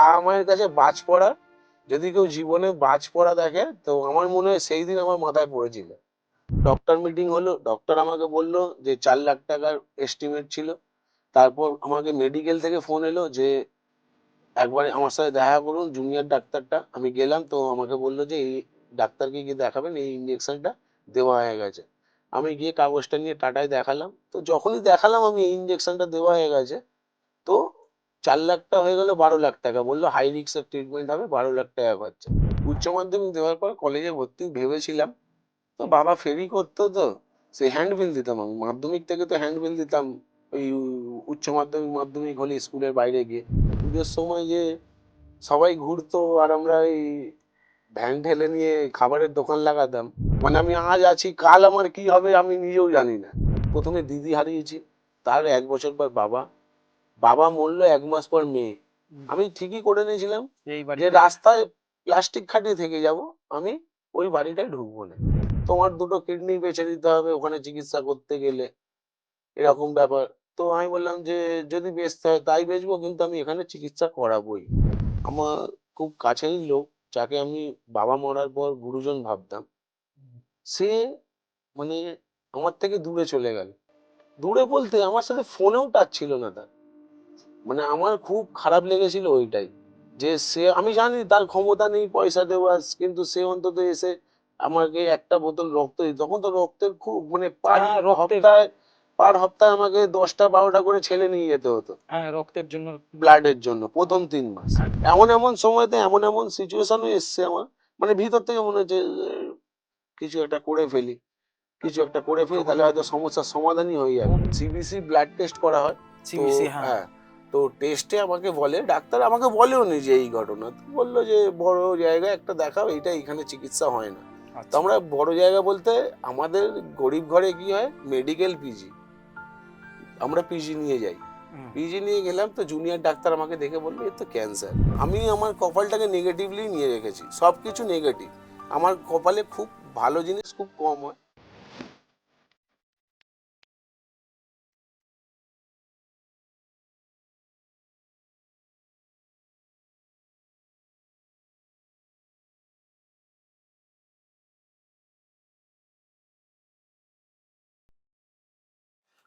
বাবা মায়ের কাছে বাজ পড়া, যদি কেউ জীবনে বাজ পড়া দেখে তো আমার মনে হয় সেই দিন আমার মাথায় পড়েছিল। ডক্টর মিটিং হলো, ডক্টর আমাকে বললো যে 4 লাখ টাকার এস্টিমেট ছিল। তারপর আমাকে মেডিকেল থেকে ফোন এলো যে একবার আমার সাথে দেখা করুন জুনিয়র ডাক্তারটা। আমি গেলাম, তো আমাকে বললো যে এই ডাক্তারকে গিয়ে দেখাবেন, এই ইঞ্জেকশনটা দেওয়া হয়ে গেছে। আমি গিয়ে কাগজটা নিয়ে টাটায় দেখালাম, তো যখনই দেখালাম আমি এই ইঞ্জেকশনটা দেওয়া হয়ে গেছে, তো 4 লাখটা হয়ে গেল 12 লাখ টাকা। বললো হাই রিস্কের ট্রিটমেন্ট হবে, 12 লাখ টাকা খরচা। উচ্চ মাধ্যমিক দেওয়ার পর কলেজে ভর্তি ভেবেছিলাম, তো বাবা ফেরি করতো, তো সে হ্যান্ড বিল দিতাম। আমি মাধ্যমিক থেকে তো হ্যান্ড বিল দিতাম ওই উচ্চ মাধ্যমিক মাধ্যমিক হলে স্কুলের বাইরে গিয়ে। পুজোর সময় যে সবাই ঘুরতো আর আমরা এই ভ্যান ঠেলে নিয়ে খাবারের দোকান লাগাতাম, মানে আমি আজ আছি কাল আমার কি হবে আমি নিজেও জানি না। প্রথমে দিদি হারিয়েছি, তার 1 বছর পর বাবা, বাবা মরলো 1 মাস পর মেয়ে। আমি ঠিকই করে নিয়েছিলাম যে রাস্তায় প্লাস্টিক খাটিয়ে থেকে যাব, আমি ওই বাড়িটায় ঢুকবো না। তোমার দুটো কিডনি বেচে দিতে হবে ওখানে চিকিৎসা করতে গেলে, এরকম ব্যাপার। তো আমি বললাম যে যদি বেচতে হয় তাই বেচবো, কিন্তু আমি এখানে চিকিৎসা করাবোই। আমার খুব কাছের লোক, যাকে আমি বাবা মরার পর গুরুজন ভাবতাম, সে মানে আমার থেকে দূরে চলে গেল। দূরে বলতে আমার সাথে ফোনেও টাচ ছিল না তার। মানে আমার খুব খারাপ লেগেছিল ওইটাই, যে সে, আমি জানি তার ক্ষমতা নেই পয়সা দেওয়ার, কিন্তু সে অন্তত এসে আমাকে একটা বোতল রক্ত দিত। তখন তো রক্তের খুব মানে পার হপ্তায় আমাকে 10টা 12টা করে ছেলে নিয়ে যেতে হতো রক্তের জন্য। ব্লাডের জন্য প্রথম 3 মাস। এমন এমন সময়তে এমন এমন সিচুয়েশনও এসছে আমার, মানে ভিতর থেকে মনে হচ্ছে কিছু একটা করে ফেলি, কিছু একটা করে ফেলি, তাহলে হয়তো সমস্যার সমাধানই হয়ে যাবে। সিবিসি ব্লাড টেস্ট করা হয়। তো সিবিসি, হ্যাঁ। হ্যাঁ, তো টেস্টে আমাকে বলে, ডাক্তার আমাকে বলেও নি যে এই ঘটনা, তো বললো যে বড় জায়গায় একটা দেখাও, এইটা এখানে চিকিৎসা হয় না। তো আমরা বড় জায়গা বলতে আমাদের গরিব ঘরে কি হয়, মেডিকেল পিজি, আমরা পিজি নিয়ে যাই। পিজি নিয়ে গেলাম, তো জুনিয়র ডাক্তার আমাকে দেখে বললো এ তো ক্যান্সার। আমি আমার কপালটাকে নেগেটিভলি নিয়ে রেখেছি, সবকিছু নেগেটিভ। আমার কপালে খুব ভালো জিনিস খুব কম হয়।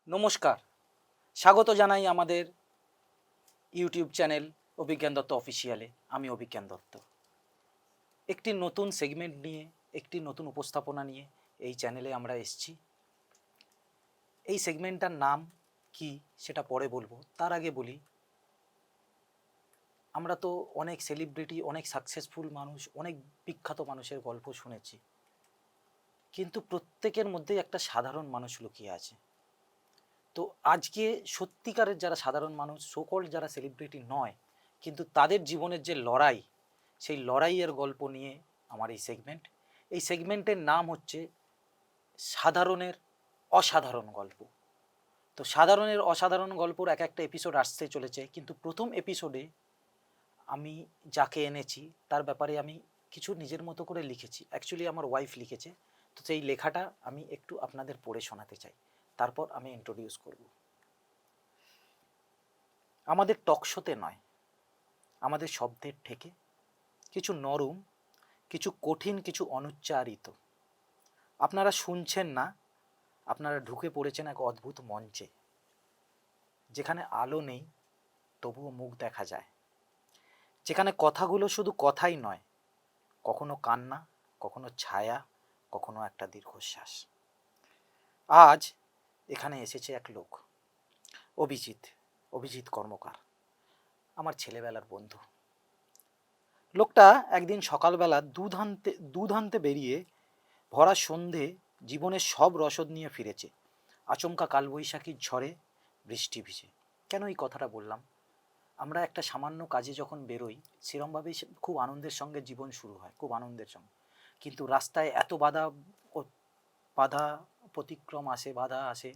নমস্কার, স্বাগত জানাই আমাদের ইউটিউব চ্যানেল অভিজ্ঞান দত্ত অফিসিয়ালে। আমি অভিজ্ঞান দত্ত। একটি নতুন সেগমেন্ট নিয়ে, একটি নতুন উপস্থাপনা নিয়ে এই চ্যানেলে আমরা এসেছি। এই সেগমেন্টটার নাম কি সেটা পরে বলবো, তার আগে বলি আমরা তো অনেক সেলিব্রিটি, অনেক সাকসেসফুল মানুষ, অনেক বিখ্যাত মানুষের গল্প শুনেছি, কিন্তু প্রত্যেকের মধ্যেই একটা সাধারণ মানুষ লুকিয়ে আছে। তো আজকে সত্যিকারের যারা সাধারণ মানুষ, সকল যারা সেলিব্রিটি নয়, কিন্তু তাদের জীবনের যে লড়াই, সেই লড়াইয়ের গল্প নিয়ে আমার এই সেগমেন্ট। এই সেগমেন্টের নাম হচ্ছে সাধারণের অসাধারণ গল্প। তো সাধারণের অসাধারণ গল্পর এক একটা এপিসোড আসতে চলেছে, কিন্তু প্রথম এপিসোডে আমি যাকে এনেছি তার ব্যাপারে আমি কিছু নিজের মতো করে লিখেছি। অ্যাকচুয়ালি আমার ওয়াইফ লিখেছে, তো সেই লেখাটা আমি একটু আপনাদের পড়ে শোনাতে চাই, তারপর আমি ইন্ট্রোডিউস করব। আমাদের টকশোতে নয়, আমাদের শব্দের ঠেকে কিছু নরম, কিছু কঠিন, কিছু অনুচ্চারিত। আপনারা শুনছেন না, আপনারা ঢুকে পড়েছেন এক অদ্ভুত মঞ্চে, যেখানে আলো নেই তবুও মুখ দেখা যায়, যেখানে কথাগুলো শুধু কথাই নয়, কখনো কান্না, কখনো ছায়া, কখনো একটা দীর্ঘশ্বাস। আজ এখানে এসেছে এক লোক, অভিজিৎ কর্মকার, আমার ছেলেবেলার বন্ধু। লোকটা একদিন সকালবেলা দুধ আনতে বেরিয়ে ভরা সন্ধে জীবনের সব রসদ নিয়ে ফিরেছে। আচমকা কালবৈশাখীর ঝড়ে বৃষ্টি ভিজে। কেন এই কথাটা বললাম? আমরা একটা সামান্য কাজে যখন বেরোই, সেরমভাবেই খুব আনন্দের সঙ্গে জীবন শুরু হয়, খুব আনন্দের সঙ্গে। কিন্তু রাস্তায় এত বাধা প্রতিক্রম আসে, বাধা আসে,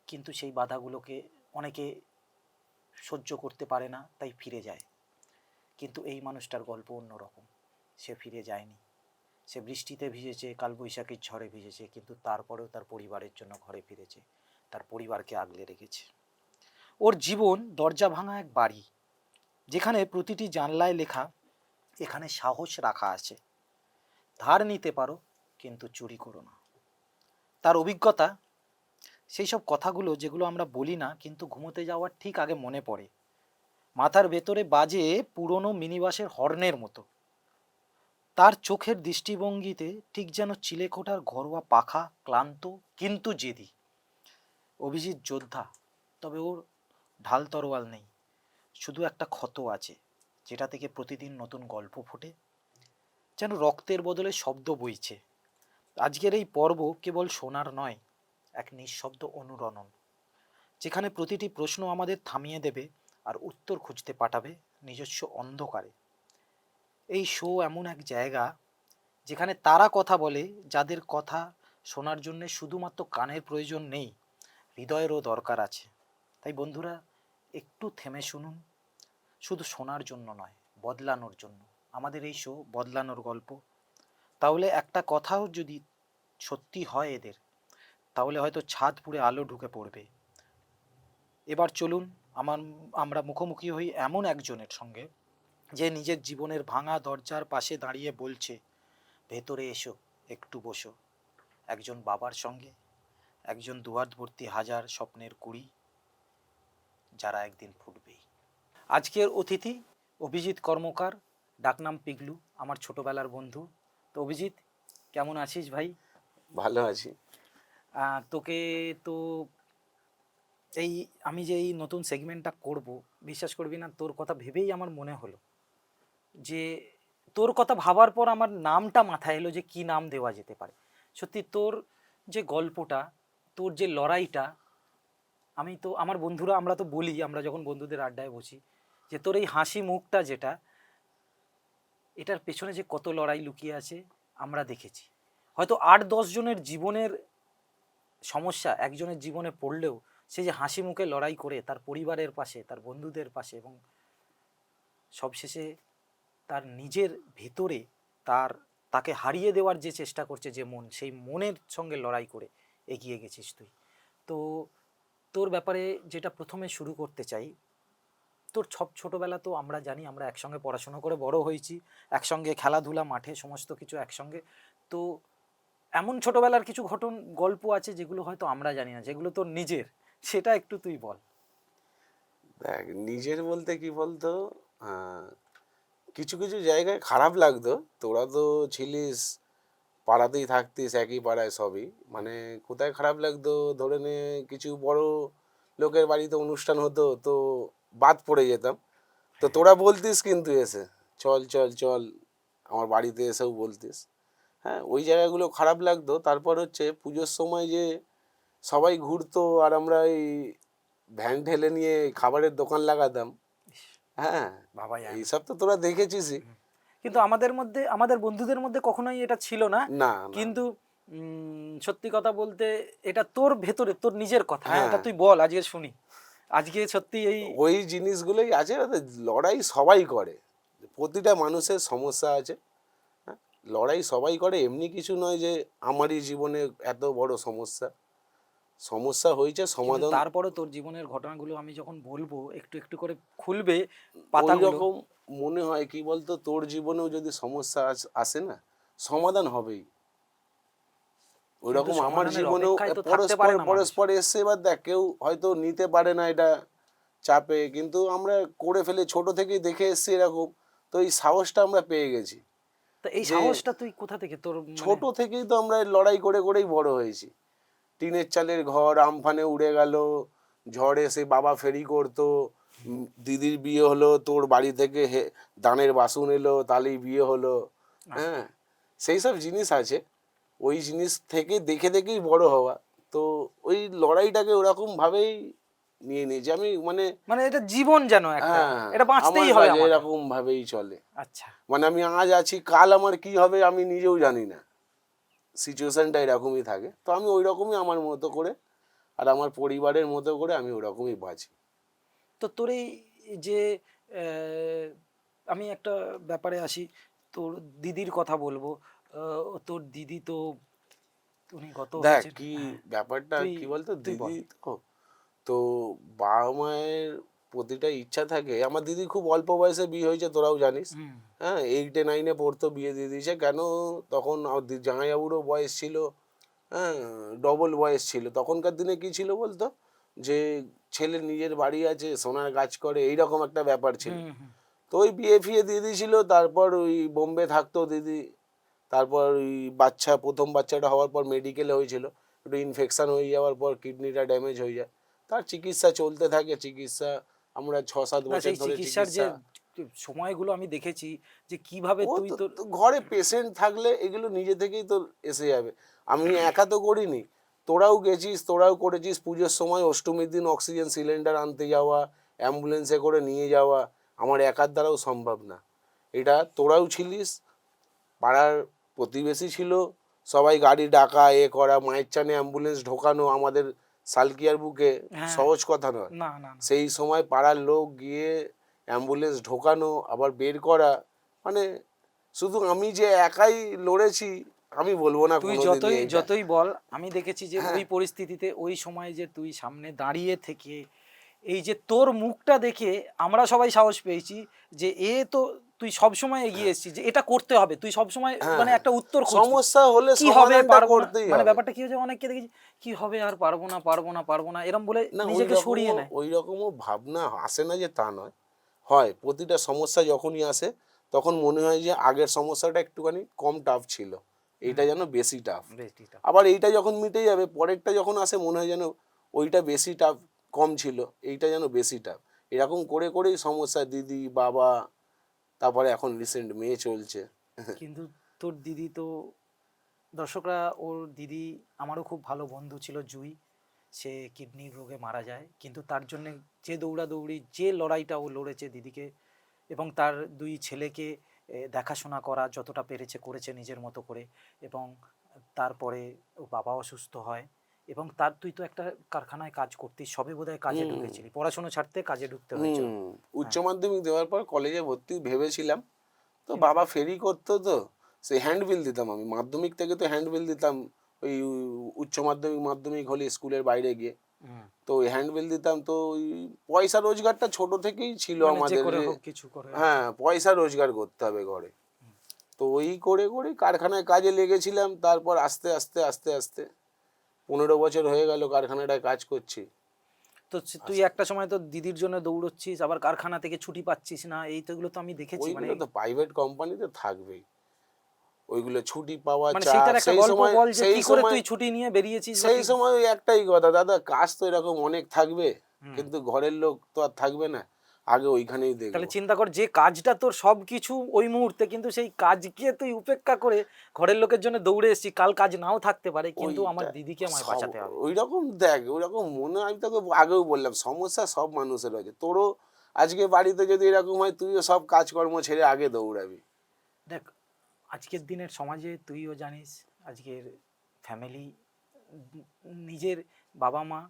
কিন্তু সেই বাধাগুলোকে অনেকে সহ্য করতে পারে না, তাই ফিরে যায়। কিন্তু এই মানুষটার গল্প অন্যরকম। সে ফিরে যায়নি, সে বৃষ্টিতে ভিজেছে, কালবৈশাখীর ঝড়ে ভিজেছে, কিন্তু তারপরেও তার পরিবারের জন্য ঘরে ফিরেছে, তার পরিবারকে আগলে রেখেছে। ওর জীবন দরজা ভাঙা এক বাড়ি, যেখানে প্রতিটি জানলায় লেখা এখানে সাহস রাখা আছে, ধার নিতে পারো কিন্তু চুরি করো না। তার অভিজ্ঞতা, সেই সব কথাগুলো যেগুলো আমরা বলি না কিন্তু ঘুমোতে যাওয়ার ঠিক আগে মনে পড়ে, মাথার ভেতরে বাজে পুরনো মিনিবাসের হর্নের মতো। তার চোখের দৃষ্টিভঙ্গিতে ঠিক যেন চিলেকোঠার ঘরোয়া পাখা, ক্লান্ত কিন্তু জেদি। অভিজিৎ যোদ্ধা, তবে ওর ঢাল তরোয়াল নেই, শুধু একটা ক্ষত আছে যেটা থেকে প্রতিদিন নতুন গল্প ফোটে, যেন রক্তের বদলে শব্দ বইছে। আজকের এই পর্ব কেবল শোনার নয়, এক নিঃশব্দ অনুরণন, যেখানে প্রতিটি প্রশ্ন আমাদের থামিয়ে দেবে আর উত্তর খুঁজতে পাঠাবে নিজস্ব অন্ধকারে। এই শো এমন এক জায়গা যেখানে তারা কথা বলে, যাদের কথা শোনার জন্য শুধুমাত্র কানের প্রয়োজন নেই, হৃদয়েরও দরকার আছে। তাই বন্ধুরা, একটু থেমে শুনুন, শুধু শোনার জন্য নয়, বদলানোর জন্য। আমাদের এই শো বদলানোর গল্প। তাহলে একটা কথাও যদি সত্যি হয় এদের, তাহলে হয়তো ছাদ পুড়ে আলো ঢুকে পড়বে। এবার চলুন আমরা মুখোমুখি হই এমন একজনের সঙ্গে, যে নিজের জীবনের ভাঙা দরজার পাশে দাঁড়িয়ে বলছে, ভেতরে এসো, একটু বসো। একজন বাবার সঙ্গে, একজন দুয়ার ভর্তি হাজার স্বপ্নের কুড়ি, যারা একদিন ফুটবেই। আজকের অতিথি অভিজিৎ কর্মকার, ডাকনাম পিগলু, আমার ছোটবেলার বন্ধু। তো অভিজিৎ, কেমন আছিস ভাই? ভালো আছি। তোকে তো এই আমি যে এই নতুন সেগমেন্টটা করব, বিশ্বাস করবি না, তোর কথা ভেবেই আমার মনে হলো যে, তোর কথা ভাবার পর আমার নামটা মাথায় এলো যে কি নাম দেওয়া যেতে পারে। সত্যি তোর যে গল্পটা, তোর যে লড়াইটা, আমি তো, আমার বন্ধুরা, আমরা তো বলি, আমরা যখন বন্ধুদের আড্ডায় বসি, যে তোর এই হাসি মুখটা যেটা, এটার পেছনে যে কত লড়াই লুকিয়ে আছে আমরা দেখেছি। হয়তো 8-10 জনের জীবনের সমস্যা একজনের জীবনে পড়লেও, সে যে হাসি মুখে লড়াই করে তার পরিবারের পাশে, তার বন্ধুদের পাশে, এবং সবশেষে তার নিজের ভেতরে তাকে হারিয়ে দেওয়ার যে চেষ্টা করছে যে মন, সেই মনের সঙ্গে লড়াই করে এগিয়ে গেছিস তুই। তো তোর ব্যাপারে যেটা প্রথমে শুরু করতে চাই, তোর ছোটবেলা তো আমরা জানি, আমরা একসঙ্গে পড়াশোনা করে বড় হয়েছি, একসঙ্গে খেলাধুলা, মাঠে সমস্ত কিছু একসঙ্গে। তো এমন ছোটবেলার কিছু গল্প আছে যেগুলো হয়তো আমরা জানি না, যেগুলো তোর নিজের, সেটা একটু তুই বল। দেখ, নিজের বলতে কি বলতো, আহ, কিছু কিছু জায়গায় খারাপ লাগতো। তোরা তো ছিলিস, পাড়াতেই থাকতিস, একই পাড়ায় সবই, মানে কোথায় খারাপ লাগতো, ধরে নে কিছু বড় লোকের বাড়িতে অনুষ্ঠান হতো তো বাদ পড়ে যেতাম। তো তোরা বলতিস কিন্তু এসে, চল চল চল, আমার বাড়িতে এসেও বলতিস। হ্যাঁ, ওই জায়গাগুলো খারাপ লাগতো। তারপর হচ্ছে পুজোর সময় যে সবাই ঘুরতো আর আমরা এই ভ্যান ঠেলে নিয়ে খাবারের দোকান লাগাতাম। হ্যাঁ, বাবা যায় না। এইসব তো তোরা দেখেছিসই। কিন্তু আমাদের মধ্যে, আমাদের বন্ধুদের মধ্যে কখনোই এটা ছিল না। না না। কিন্তু সত্যি কথা বলতে, এটা তোর ভেতরে, তোর নিজের কথা। হ্যাঁ, এটা হ্যাঁ, তুই বল, আজকে শুনি। আজকে সত্যি এই ওই জিনিসগুলোই আছে। ওতে লড়াই সবাই করে, প্রতিটা মানুষের সমস্যা আছে। হ্যাঁ, লড়াই সবাই করে, এমনি কিছু নয় যে আমারই জীবনে এত বড় সমস্যা। সমস্যা হয়েছে, কিন্তু সমাধান তারপরে তোর জীবনের ঘটনাগুলো আমি যখন বলবো, একটু একটু করে খুলবে ওই পাতাগুলো। রকম মনে হয়। কি বলতো, তোর জীবনেও যদি সমস্যা আসে না, সমাধান হবেই। ওই কিন্তু রকম আমার সমাধানের জীবনেও অপেক্ষায় তো থাকতে পরস্পর পারে না মানুষ। পরস্পর এসছে। এবার দেখ, কেউ হয়তো নিতে পারে না এটা চাপে, কিন্তু আমরা করে ফেলে, ছোট থেকেই দেখে এসছি এরকম। তো এই সাহসটা আমরা পেয়ে গেছি তো এই যে সাহসটা তুই কোথা থেকে তোর, মানে? ছোট থেকেই তো আমরা লড়াই করে করেই বড় হয়েছি। টিনের চালের ঘর আমফানে উড়ে গেল, ঝড় এসে বাবা ফেরি করতো, দিদির বিয়ে হলো, তোর বাড়ি থেকে দানের বাসন এলো, তাহলেই বিয়ে হলো। হ্যাঁ, সেই সব জিনিস আছে। ওই জিনিস থেকে দেখে দেখেই বড় হওয়া। তো ওই লড়াইটাকে ওরকম ভাবেই নিয়ে নিয়েছি আমি, মানে মানে এটা জীবন যেন একটা, হ্যাঁ, এটা আমার বাঁচতেই হবে কাছে আমাকে। এরকম ভাবেই চলে। আচ্ছা। মানে আমি আজ আছি, কাল আমার কি হবে আমি নিজেও জানি না। সিচুয়েশনটা এরকমই থাকে। তো আমি ওই রকমই আমার মতো করে আর আমার পরিবারের মতো করে আমি ওরকমই বাঁচি। তো তোর এই যে, আহ, আমি একটা ব্যাপারে আসি, তোর দিদির কথা বলবো। তোর দিদি তো, উনি গত দেখ হয়েছেন। কি হ্যাঁ, ব্যাপারটা, তুই কি বলতো, তুই দিদি বল। তো, তো বাবা মায়ের প্রতিটা ইচ্ছা থাকে। আমার দিদি খুব অল্প বয়সে বিয়ে হয়েছে, তোরাও জানিস। হুম, হ্যাঁ, 8 9 পড়তো, বিয়ে দিয়ে দিয়েছে। কেন? তখন জামাইবাবুরও বয়স ছিল, হ্যাঁ, ডবল বয়স ছিল। তখনকার দিনে কি ছিল বলতো, যে ছেলে নিজের বাড়ি আছে, সোনার কাজ করে, এইরকম একটা ব্যাপার ছিল। হুম, হুম। তো ওই বিয়ে ফিয়ে দিয়ে দিয়েছিল। তারপর ওই বোম্বে থাকতো দিদি। তারপর ওই প্রথম বাচ্চাটা হওয়ার পর মেডিকেলে হয়েছিল, একটু ইনফেকশন হয়ে যাওয়ার পর কিডনিটা ড্যামেজ হয়ে যায়। তার চিকিৎসা চলতে থাকে, চিকিৎসা আমরা 6 7 না, বছর সেই ধরে চিকিৎসার যে চিকিৎসা। সময়গুলো আমি দেখেছি, যে কিভাবে ও তুই তো তোর তো ঘরে পেশেন্ট থাকলে এগুলো নিজে থেকেই তো এসে যাবে। আমি একা তো করিনি, তোরাও গেছিস, তোরাও করেছিস। পুজোর সময় অষ্টমীর দিন অক্সিজেন সিলিন্ডার আনতে যাওয়া, অ্যাম্বুলেন্সে করে নিয়ে যাওয়া আমার একার দ্বারাও সম্ভব না। এটা তোরাও ছিলিস, পাড়ার প্রতিবেশী ছিল, সবাই গাড়ি ডাকা, করা, মায়ের চানে অ্যাম্বুলেন্স ঢোকানো আমাদের সালকিয়ার বুকে হ্যাঁ, সহজ কথা নয়। না, না, না। সেই সময় পাড়ার লোক গিয়ে অ্যাম্বুলেন্স ঢোকানো, আবার বের করা, মানে শুধু আমি যে একাই লড়েছি আমি বলবো না তুই কোনোদিনই যতই এইটা। যতই বল, আমি দেখেছি যে হ্যাঁ, ওই পরিস্থিতিতে ওই সময় যে তুই সামনে দাঁড়িয়ে থেকে এই যে তোর মুখটা দেখে আমরা সবাই সাহস পেয়েছি, যে তো তুই সব সময় এগিয়ে হ্যাঁ, এসেছিস, যে এটা করতে হবে, তুই সব সময় হ্যাঁ, মানে হ্যাঁ। একটা উত্তর খুঁজতিস। সমস্যা হলে কি হবে, সমাধানটা পারবো না, করতেই মানে হবে। ব্যাপারটা কি হয়েছে, অনেককে দেখেছি কি হবে আর পারবো না, পারবো না, পারবো না, এরম বলে না, নিজেকে সরিয়ে নেয়। ওই রকমও ভাবনা আসে না যে তা নয়। হয়, প্রতিটা সমস্যা যখনই আসে তখন মনে হয় যে আগের সমস্যাটা একটুখানি কম টাফ ছিল, এইটা হুম, যেন বেশি টাফ। বেশ ঠিক। আবার এইটা যখন মিটে যাবে, পরেরটা যখন আসে মনে হয় যেন ওইটা বেশি টাফ কম ছিল, এইটা যেন বেশি টাফ। এরকম করে করেই সমস্যা, দিদি, বাবা, তারপরে এখন রিসেন্ট মেয়ে চলছে। কিন্তু তোর দিদি তো, দর্শকরা, ওর দিদি আমারও খুব ভালো বন্ধু ছিল, জুই। সে কিডনির রোগে মারা যায়, কিন্তু তার জন্য যে দৌড়াদৌড়ি, যে লড়াইটা ও লড়েছে দিদিকে এবং তার দুই ছেলেকে দেখাশোনা করা যতটা পেরেছে করেছে নিজের মতো করে। এবং তারপরে ও বাবা অসুস্থ হয়, এবং তুই তো একটা কারখানায় কাজ করতিস, সবে বোধহয় কাজে হুম, ঢুকেছিলি, পড়াশোনা ছাড়তে কাজে ঢুকতে হয়েছিল। হুম। উচ্চ হ্যাঁ, মাধ্যমিক দেওয়ার পর কলেজে ভর্তি ভেবেছিলাম। তো কিন্তু বাবা ফেরি করতো, তো সেই হ্যান্ডবিল দিতাম আমি মাধ্যমিক থেকে, তো হ্যান্ডবিল দিতাম ওই উচ্চ মাধ্যমিক মাধ্যমিক হলে স্কুলের বাইরে গিয়ে। হুম, তো ওই হ্যান্ডবিল দিতাম, তো ওই পয়সা রোজগারটা ছোট থেকেই ছিল মানে যে আমাদের, করে যে হোক কিছু করে আর কি। হ্যাঁ, পয়সা রোজগার করতে হবে ঘরে। তো ওই করে করে কারখানায় কাজে লেগেছিলাম। তারপর আস্তে আস্তে আস্তে আস্তে 15 বছর হয়ে গেল কারখানাটায় কাজ করছি। তো তুই একটা সময় তো দিদির জন্য দৌড়চ্ছিস, আবার কারখানা থেকে ছুটি পাচ্ছিস না, এই তো এগুলো তো আমি দেখেছি, মানে ওইগুলো তো প্রাইভেট কোম্পানিতে থাকবেই, ওইগুলো ছুটি পাওয়া মানে চাপ। সেইটার একটা সেই গল্প সময় বল, যে সেই কি করে সময় তুই ছুটি নিয়ে বেরিয়েছিস বা সেই কি। সময় ওই একটাই কথা, দাদা কাজ তো এরকম অনেক থাকবে, হুম। কিন্তু ঘরের লোক তো আর থাকবে না, আগে ওইখানেই তাহলে দেখবো। চিন্তা কর, যে কাজটা তোর সব কিছু ওই মুহূর্তে, কিন্তু সেই কাজকে তুই উপেক্ষা করে ঘরের লোকের জন্য দৌড়ে এসেছিস, কাল কাজ নাও থাকতে পারে, কিন্তু আমার ওইটা দিদিকে আমায় সব বাঁচাতে হবে। ওই রকম দেখ, ওই রকম মনে হয়। আমি তোকে আগেও বললাম, সমস্যা সব মানুষের আছে। তোরও আজকে বাড়িতে যদি এরকম হয়, তুইও সব কাজকর্ম ছেড়ে আগে দৌড়াবি। দেখ, আজকের দিনের সমাজে তুইও জানিস, আজকের ফ্যামিলি, নিজের বাবা মা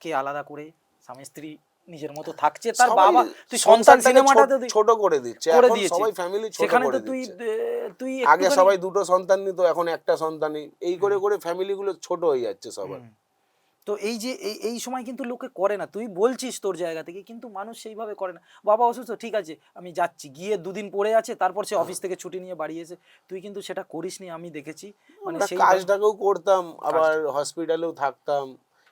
কে আলাদা করে স্বামী স্ত্রী নিজের মতো থাকছে, তার সবাই বাবা, তুই সন্তান সংসারটাকে সিনেমাটাতে তুই ছোট করে দিচ্ছে, করে এখন দিয়েছে, সবাই ফ্যামিলি ছোট সেখানে তো করে তুই দিচ্ছে। তুই আগে একটুখানি। সবাই দুটো সন্তান নিত, এখন একটা সন্তানই, এই করে হুম, করে ফ্যামিলিগুলো ছোট হয়ে যাচ্ছে সবার। হুম। তো এই যে এই সময় কিন্তু লোকে করে না, তুই বলছিস তোর জায়গা থেকে, কিন্তু মানুষ সেইভাবে করে না। বাবা অসুস্থ, ঠিক আছে আমি যাচ্ছি, গিয়ে দুদিন পড়ে আছে, তারপর সে হ্যাঁ, অফিস থেকে ছুটি নিয়ে বাড়ি এসে, তুই কিন্তু সেটা করিসনি, আমি দেখেছি, মানে আমরা সেইভাবে কাজটাকেও করতাম, আবার কাজটা। হসপিটালেও থাকতাম।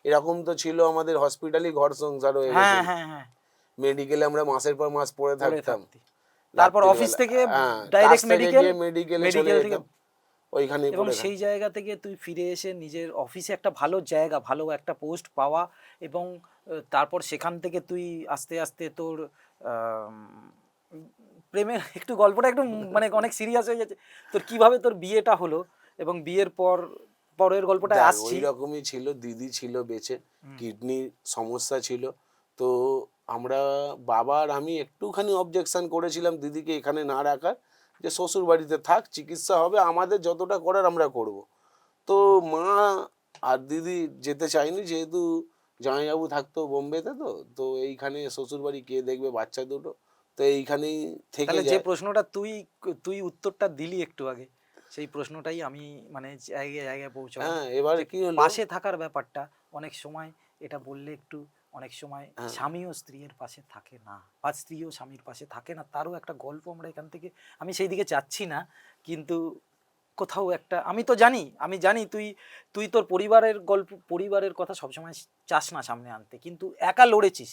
এরকম তো ছিল, আমাদের হসপিটালই ঘর সংসার হয়ে হ্যাঁ, গেছিল। হ্যাঁ, হ্যাঁ, মেডিকেলে আমরা মাসের পর মাস পড়ে পড়ে থাকতাম। থাকতি, তারপর রাত্রির অফিস বেলা, থেকে হ্যাঁ, কাজ ডাইরেক্ট থেকে মেডিকেল, গিয়ে মেডিকেলে চলে মেডিকেল থেকে। যেতাম, ওইখানেই এবং পড়ে সেই থাকতাম। জায়গা থেকে তুই ফিরে এসে নিজের অফিসে একটা ভালো জায়গা, ভালো একটা পোস্ট পাওয়া, এবং তারপর সেখান থেকে তুই আস্তে আস্তে তোর আম, প্রেমের একটু গল্পটা একটু মানে অনেক সিরিয়াস হয়ে যাচ্ছে, তোর কিভাবে তোর বিয়েটা হলো, এবং বিয়ের পর পরের গল্পটায় দেখ, ওই আসছি। রকমই ছিল, দিদি ছিল বেঁচে, হুম, কিডনির সমস্যা ছিল। তো আমরা, বাবা আর আমি একটুখানি অবজেকশন করেছিলাম দিদিকে এখানে না রাখার, যে শ্বশুর বাড়িতে থাক, চিকিৎসা হবে, আমাদের যতটা করার আমরা করব। তো হুম। মা আর দিদি যেতে চায়নি, যেহেতু জামাইবাবু থাকতো বোম্বেতে, তো তো এইখানে শ্বশুর বাড়ি কে দেখবে বাচ্চা দুটো, তো এইখানেই থেকে তাহলে যে যায়। প্রশ্নটা তুই তুই উত্তরটা দিলি একটু আগে, সেই প্রশ্নটাই আমি মানে জায়গায় জায়গায় পৌঁছাবো, হ্যাঁ, এবার যে কি হলো, পাশে থাকার ব্যাপারটা অনেক সময়, এটা বললে একটু অনেক সময় হ্যাঁ। স্বামীও স্ত্রীর পাশে থাকে না, বা স্ত্রীও স্বামীর পাশে থাকে না, তারও একটা গল্প আমরা এখান থেকে, আমি সেই দিকে যাচ্ছি না, কিন্তু কোথাও একটা, আমি জানি তুই তুই তোর পরিবারের গল্প, পরিবারের কথা সবসময় চাস না সামনে আনতে, কিন্তু একা লড়েছিস,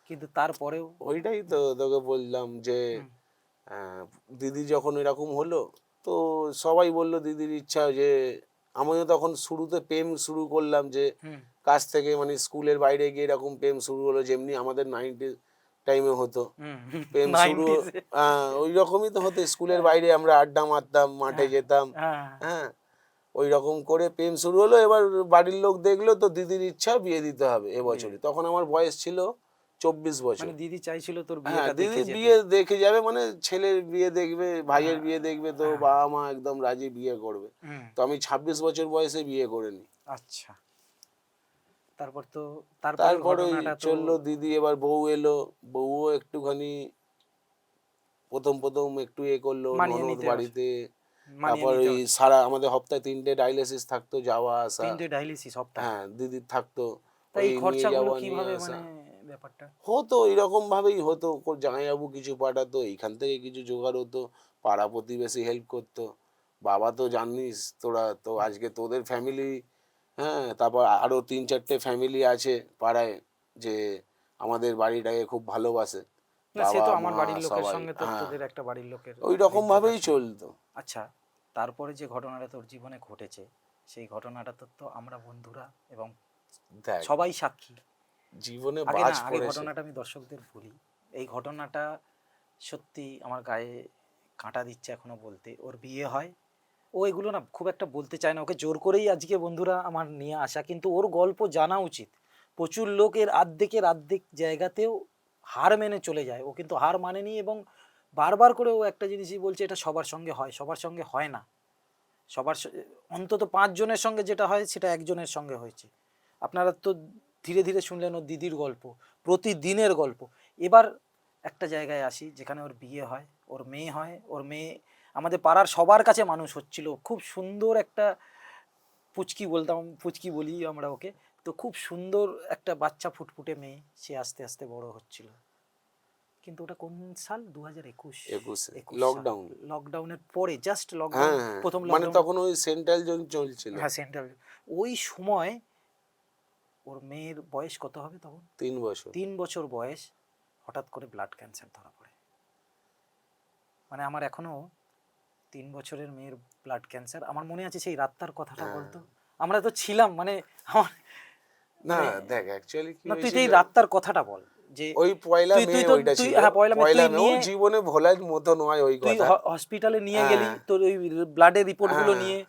কিন্তু তারপরেও। ওইটাই তো তোকে বললাম যে হুম, দিদি যখন এরকম হলো, তো সবাই বলল দিদির ইচ্ছা যে, আমিও তখন শুরুতে প্রেম শুরু করলাম যে হুম, কাছ থেকে, মানে স্কুলের বাইরে গিয়ে এরকম প্রেম শুরু হলো, যেমনি আমাদের 90 টাইমে হতো হুম, প্রেম শুরু। 90s এ। ওই রকমই তো হতো, স্কুলের হ্যাঁ, বাইরে আমরা আড্ডা মারতাম, মাঠে হ্যাঁ, যেতাম। হ্যাঁ, হ্যাঁ, ওই রকম করে প্রেম শুরু হলো। এবার বাড়ির লোক দেখলো তো দিদির ইচ্ছা বিয়ে দিতে হবে এবছরই। তখন আমার বয়স ছিল 24 মানে বছর। দিদি চাইছিল তোর হ্যাঁ, বিয়েটা দিদি দেখে যেতে। বিয়ে দেখে যাবে, মানে ছেলের বিয়ে দেখবে, ভাইয়ের হ্যাঁ, বিয়ে দেখবে, তো হ্যাঁ, বাবা মা একদম রাজি, বিয়ে করবে। হুম, তো আমি 26 বছর বয়সে বিয়ে করে নিই। আচ্ছা। তারপর তো, তারপরের তারপর ওই ঘটনাটা তো চললো, দিদি এবার বউ এলো, বউও একটুখানি প্রথম প্রথম একটু করলো মানিয়ে ননদ নিতে বাড়িতে। মানিয়ে তারপর নিতে ওই হচ্ছে। সারা আমাদের সপ্তাহে 3টে ডায়ালিসিস থাকতো, যাওয়া আসা। 3টে ডায়ালিসিস সপ্তাহে? হ্যাঁ, দিদির থাকতো, তা ওই এই নিয়ে খরচাগুলো যাওয়া নিয়ে কিভাবে, আসা। মানে ব্যাপারটা? হতো এরকম ভাবেই হতো, জামাইবাবু কিছু পাঠাতো, এইখান থেকে কিছু জোগাড় হতো, পাড়া প্রতিবেশী হেল্প করতো। বাবা তো জানিস তোরা তো, হুম। আজকে তোদের ফ্যামিলি, হ্যাঁ, তারপর আরো 3-4টে ফ্যামিলি আছে পাড়ায়, যে আমাদের বাড়িটাকে খুব ভালোবাসে, না, সে বাবা তো আমার মা বাড়ির লোকের সবাই। সঙ্গে তো হ্যাঁ, তোদের একটা বাড়ির লোকের ওই রকম লিঙ্ক ভাবেই আছে। চলতো। আচ্ছা, তারপরে যে ঘটনাটা তোর জীবনে ঘটেছে, সেই ঘটনাটা তো আমরা বন্ধুরা এবং দেখ, সবাই সাক্ষী। জীবনে আগে বাজ না, আগে পড়েছে। ঘটনাটা আমি দর্শকদের বলি। এই ঘটনাটা সত্যি আমার গায়ে কাঁটা দিচ্ছে এখনো বলতে। ওর বিয়ে হয়, ও এগুলো না খুব একটা বলতে চায় না, ওকে জোর করেই আজকে বন্ধুরা আমার নিয়ে আসা, কিন্তু ওর গল্প জানা উচিত। প্রচুর লোক এর আর্ধেক জায়গাতেও হার মেনে চলে যায়, ও কিন্তু হার মানেনি, এবং বারবার করে ও একটা জিনিসই বলছে, এটা সবার সঙ্গে হয়, সবার সঙ্গে হয় না। অন্তত 5 জনের সঙ্গে যেটা হয় সেটা একজনের সঙ্গে হয়েছে। আপনারা তো ধীরে ধীরে শুনলেন ওর দিদির গল্প, প্রতিদিনের গল্প। এবার একটা জায়গায় আসি যেখানে ওর বিয়ে হয়, ওর মেয়ে হয়। ওর মেয়ে আমাদের পাড়ার সবার কাছে মানুষ হচ্ছিল, খুব সুন্দর একটা পুচকি বলতাম, পুচকি বলি আমরা ওকে। তো খুব সুন্দর একটা বাচ্চা ফুটফুটে মেয়ে, সে আস্তে আস্তে বড় হচ্ছিল। কিন্তু ওটা কোন সাল? 2021। 21-এ 21 সাল, লকডাউন। লকডাউনের পরে, জাস্ট লকডাউন, হ্যাঁ, হ্যাঁ, প্রথম মানে লকডাউন। তখন ওই সেন্ট্রাল জোন চলছিল। হ্যাঁ, সেন্ট্রাল। ওই সময় ওর মেয়ের বয়স কত হবে তখন? 3 বছর। 3 বছর বয়স, হঠাৎ করে ব্লাড ক্যান্সার ধরা পড়ে। মানে আমার এখনো 3 বছরের মেয়ের ব্লাড ক্যান্সার, আমার মনে আছে সেই রাতটার কথাটা হ্যাঁ। বলতো। আমরা তো ছিলাম, মানে আমার, না, মানে, দেখ অ্যাকচুয়ালি কি না তুই তো হয়েছিল, এই রাতটার কথাটা বল, যে ওই পয়লা তুই মে তুই তো ওইটা তুই ছিল। হ্যাঁ, পয়লা মে পয়লা তুই মে ও নিয়ে, জীবনে ভোলার মতো নয় ওই তুই কথা। হসপিটালে নিয়ে গেলি হ্যাঁ, তোর ওই ব্লাডের রিপোর্টগুলো হ্যাঁ, নিয়ে,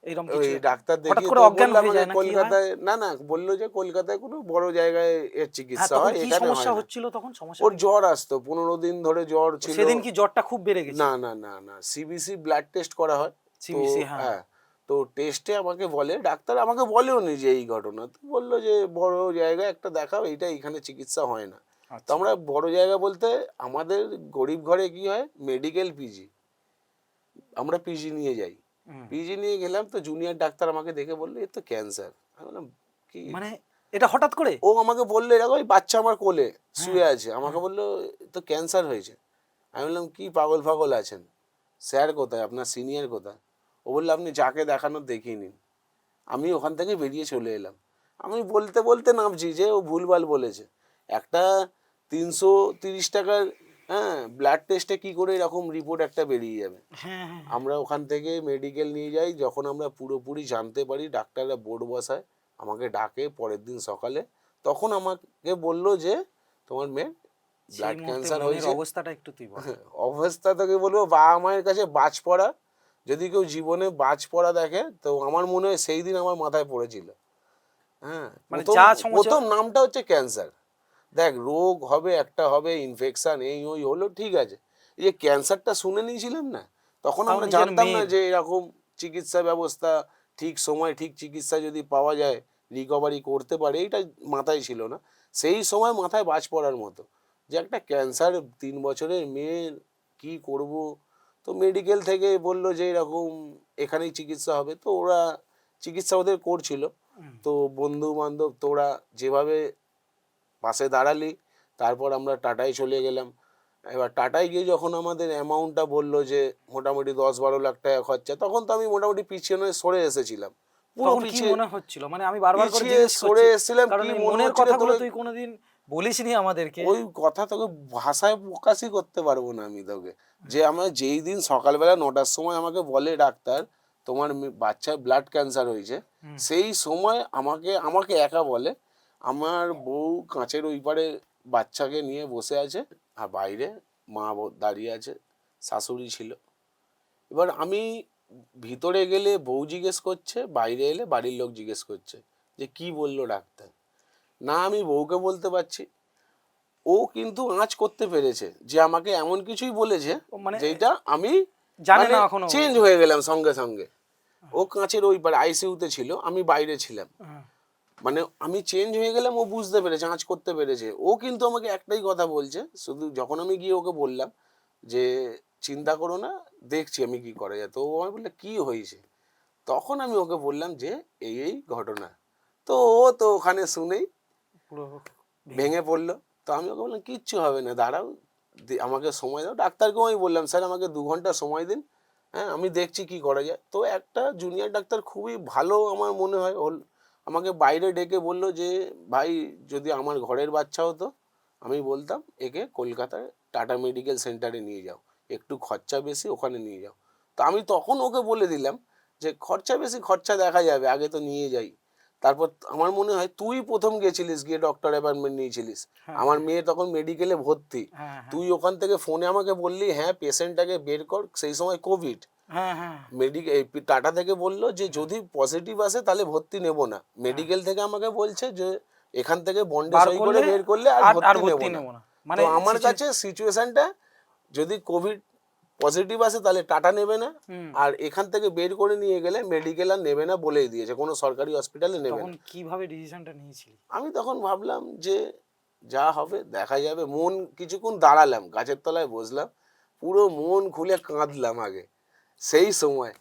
এরকম ওই কিছু একটা, ডাক্তার হঠাৎ দেখিয়ে করে তো অজ্ঞান বললো হয়ে আমাকে যায় না, কি হয়? কলকাতায়, না না, বললো যে কলকাতায় কোনো বড় জায়গায় এর হ্যাঁ, চিকিৎসা তখন হয়, কি এখানে সমস্যা হয় না। হচ্ছিল, তখন ওর সমস্যাটা কি? জ্বর আসতো, 15 দিন ধরে জ্বর ও, ছিল। সেদিন কি জ্বরটা খুব বেড়ে গেছে? না না না না, সিবিসি ব্লাড টেস্ট করা হয়। তো সিবিসি, হ্যাঁ। হ্যাঁ, তো টেস্টে আমাকে বলে, ডাক্তার আমাকে বলেও নি যে এই ঘটনা, তো বললো যে বড় জায়গায় একটা দেখাও, এইটা এখানে চিকিৎসা হয় না। তো আচ্ছা। আমরা বড় জায়গা বলতে, আমাদের গরিব ঘরে কি হয়, মেডিকেল পিজি, আমরা পিজি নিয়ে যাই। হুম। পিজি নিয়ে গেলাম, তো জুনিয়র ডাক্তার আমাকে দেখে বললো এর তো ক্যান্সার। আমি বললাম কি? মানে এটা হঠাৎ করে? ও আমাকে বললো এরকম, ওই বাচ্চা আমার কোলে হ্যাঁ, শুয়ে আছে, আমাকে হ্যাঁ। বললো "এ তো ক্যান্সার হয়েছে"। আমি বললাম কি পাগল ফাগল আছেন, স্যার কোথায়, আপনার সিনিয়র কোথায়? ও বললো আপনি যাকে দেখানোর দেখিয়ে নিন। আমি ওখান থেকে বেরিয়ে চলে এলাম। আমি বলতে বলতে নামছি যে ও ভুলভাল বলেছে। একটা 330 টাকার, হ্যাঁ, ব্লাড টেস্টে কি করে এরকম রিপোর্ট একটা বেরিয়ে যাবে? হ্যাঁ, হ্যাঁ, আমরা ওখান থেকে মেডিকেল নিয়ে যাই, যখন আমরা পুরোপুরি জানতে পারি, ডাক্তাররা বোর্ড বসায়, আমাকে ডাকে পরের দিন সকালে, তখন আমাকে বলল যে তোমার মেয়ের সেই ব্লাড মুহূর্তে ক্যান্সার মনের হয়েছে। অবস্থাটা একটু তুই বল। অবস্থা তোকে বলবো, বাবা মায়ের কাছে বাজ পড়া। যদি কেউ জীবনে বাজ পড়া দেখে, তো আমার মনে হয় সেই দিন আমার মাথায় পড়েছিল। হ্যাঁ, মানে প্রথম যা সমস্যা। প্রথম নামটা হচ্ছে ক্যান্সার। দেখ, রোগ হবে, একটা হবে ইনফেকশন, এই ওই হলো, ঠিক আছে। এই যে ক্যান্সারটা শুনে নিয়েছিলাম না, তখন তাও আমরা নিজের জানতাম না মেয়ের। যে এরকম চিকিৎসা ব্যবস্থা, ঠিক সময় ঠিক চিকিৎসা যদি পাওয়া যায়, রিকভারি করতে পারে, এইটা মাথায় ছিল না। সেই সময় মাথায় বাজ পড়ার মতো, যে একটা ক্যান্সার, 3 বছরের মেয়ের, কি করব। তো মেডিকেল থেকে বললো যে এরকম এখানেই চিকিৎসা হবে, তো ওরা চিকিৎসা ওদের করছিল। হুম, তো বন্ধু বান্ধব তোরা যেভাবে পাশে দাঁড়ালি, তারপর আমরা টাটায় চলে গেলাম। এবার টাটায় গিয়ে যখন আমাদের অ্যামাউন্টটা বললো যে মোটামুটি 10-12 লাখ টাকা খরচা, তখন তো আমি মোটামুটি পিছনে সরে এসেছিলাম, পুরো তখন কি পিছিয়ে মনে হচ্ছিল? মানে আমি বারবার করে পিছিয়ে জিজ্ঞেস সরে করছি, এসেছিলাম। কারণ কি এই মনে মনের হচ্ছিল কথাগুলো তোকে, তুই কোনোদিন বলিসনি আমাদেরকে। ওই কথা তোকে ভাষায় প্রকাশই করতে পারবো না আমি তোকে। যে আমার যেই দিন সকালবেলা 9টার সময় আমাকে বলে ডাক্তার তোমার বাচ্চার ব্লাড ক্যান্সার হয়েছে, হুম। সেই সময় আমাকে আমাকে একা বলে, আমার বউ কাঁচের ওই পারে বাচ্চাকে নিয়ে বসে আছে, আর বাইরে মা দাঁড়িয়ে আছে, শাশুড়ি ছিল। এবার আমি ভিতরে গেলে বউ জিজ্ঞেস করছে, বাইরে এলে বাড়ির লোক জিজ্ঞেস করছে যে কি বললো ডাক্তার। না আমি বউকে বলতে পারছি, ও কিন্তু আঁচ করতে পেরেছে যে আমাকে এমন কিছুই বলেছে ও মানে যেটা আমি জানে মানে না এখনো। চেঞ্জ হয়ে গেলাম সঙ্গে সঙ্গে। ও কাঁচের ওই পারে আইসিইউতে ছিল, আমি বাইরে ছিলাম, হ্যাঁ। মানে আমি চেঞ্জ হয়ে গেলাম, ও বুঝতে পেরেছে, আঁচ করতে পেরেছে। ও কিন্তু আমাকে একটাই কথা বলছে, শুধু যখন আমি গিয়ে ওকে বললাম যে চিন্তা করো না, দেখছি আমি কি করা যায়। তো ও আমাকে বললে কি হয়েছে, তখন আমি ওকে বললাম যে এই এই ঘটনা। তো ও তো ওখানে শুনেই পুরো ভেঙে পড়লো। তো আমি ওকে বললাম কিচ্ছু হবে না, দাঁড়াও, আমাকে সময় দাও। ডাক্তারকেও আমি বললাম স্যার আমাকে 2 ঘন্টা সময় দিন, হ্যাঁ আমি দেখছি কি করা যায়। তো একটা জুনিয়র ডাক্তার খুবই ভালো আমার মনে হয় আমাকে বাইরে ডেকে বললো যে ভাই যদি আমার ঘরের বাচ্চা হতো আমি বলতাম একে কলকাতায় টাটা মেডিকেল সেন্টারে নিয়ে যাও, একটু খরচা বেশি, ওখানে নিয়ে যাও। তো আমি তখন ওকে বলে দিলাম যে খরচা বেশি, খরচা দেখা যাবে, আগে তো নিয়ে যাই। তারপর আমার মনে হয় তুই প্রথম গেছিলিস, গিয়ে ডক্টর অ্যাপয়েন্টমেন্ট নিয়েছিলিস, হ্যাঁ আমার হ্যাঁ মেয়ে তখন মেডিকেলে ভর্তি, হ্যাঁ হ্যাঁ তুই ওখান থেকে ফোনে আমাকে বললি হ্যাঁ পেশেন্টটাকে বের কর, সেই সময় কোভিড। হ্যাঁ হ্যাঁ টাটা থেকে বললো যে যদি পজিটিভ আসে তাহলে ভর্তি নেব না, হ্যাঁ। মেডিকেল থেকে আমাকে বলছে যে এখান থেকে বন্ডে বার সই করে করলে বের করলে আর আর ভর্তি নেব ভর্তি না। নেবো না, তো মানে আমার কাছে সিচুয়েশনটা, যদি কোভিড পজিটিভ আসে তাহলে টাটা নেবে না, হুম। আর এখান থেকে বের করে নিয়ে গেলে মেডিকেল আর নেবে না বলেই দিয়েছে, কোনো সরকারি হসপিটালে নেবে তখন না। কিভাবে ডিসিশনটা নিয়েছিলি? আমি তখন ভাবলাম যে যা হবে দেখা যাবে, মন কিছুক্ষণ দাঁড়ালাম, গাছের তলায় বসলাম, পুরো মন খুলে কাঁদলাম আগে। সেই সময়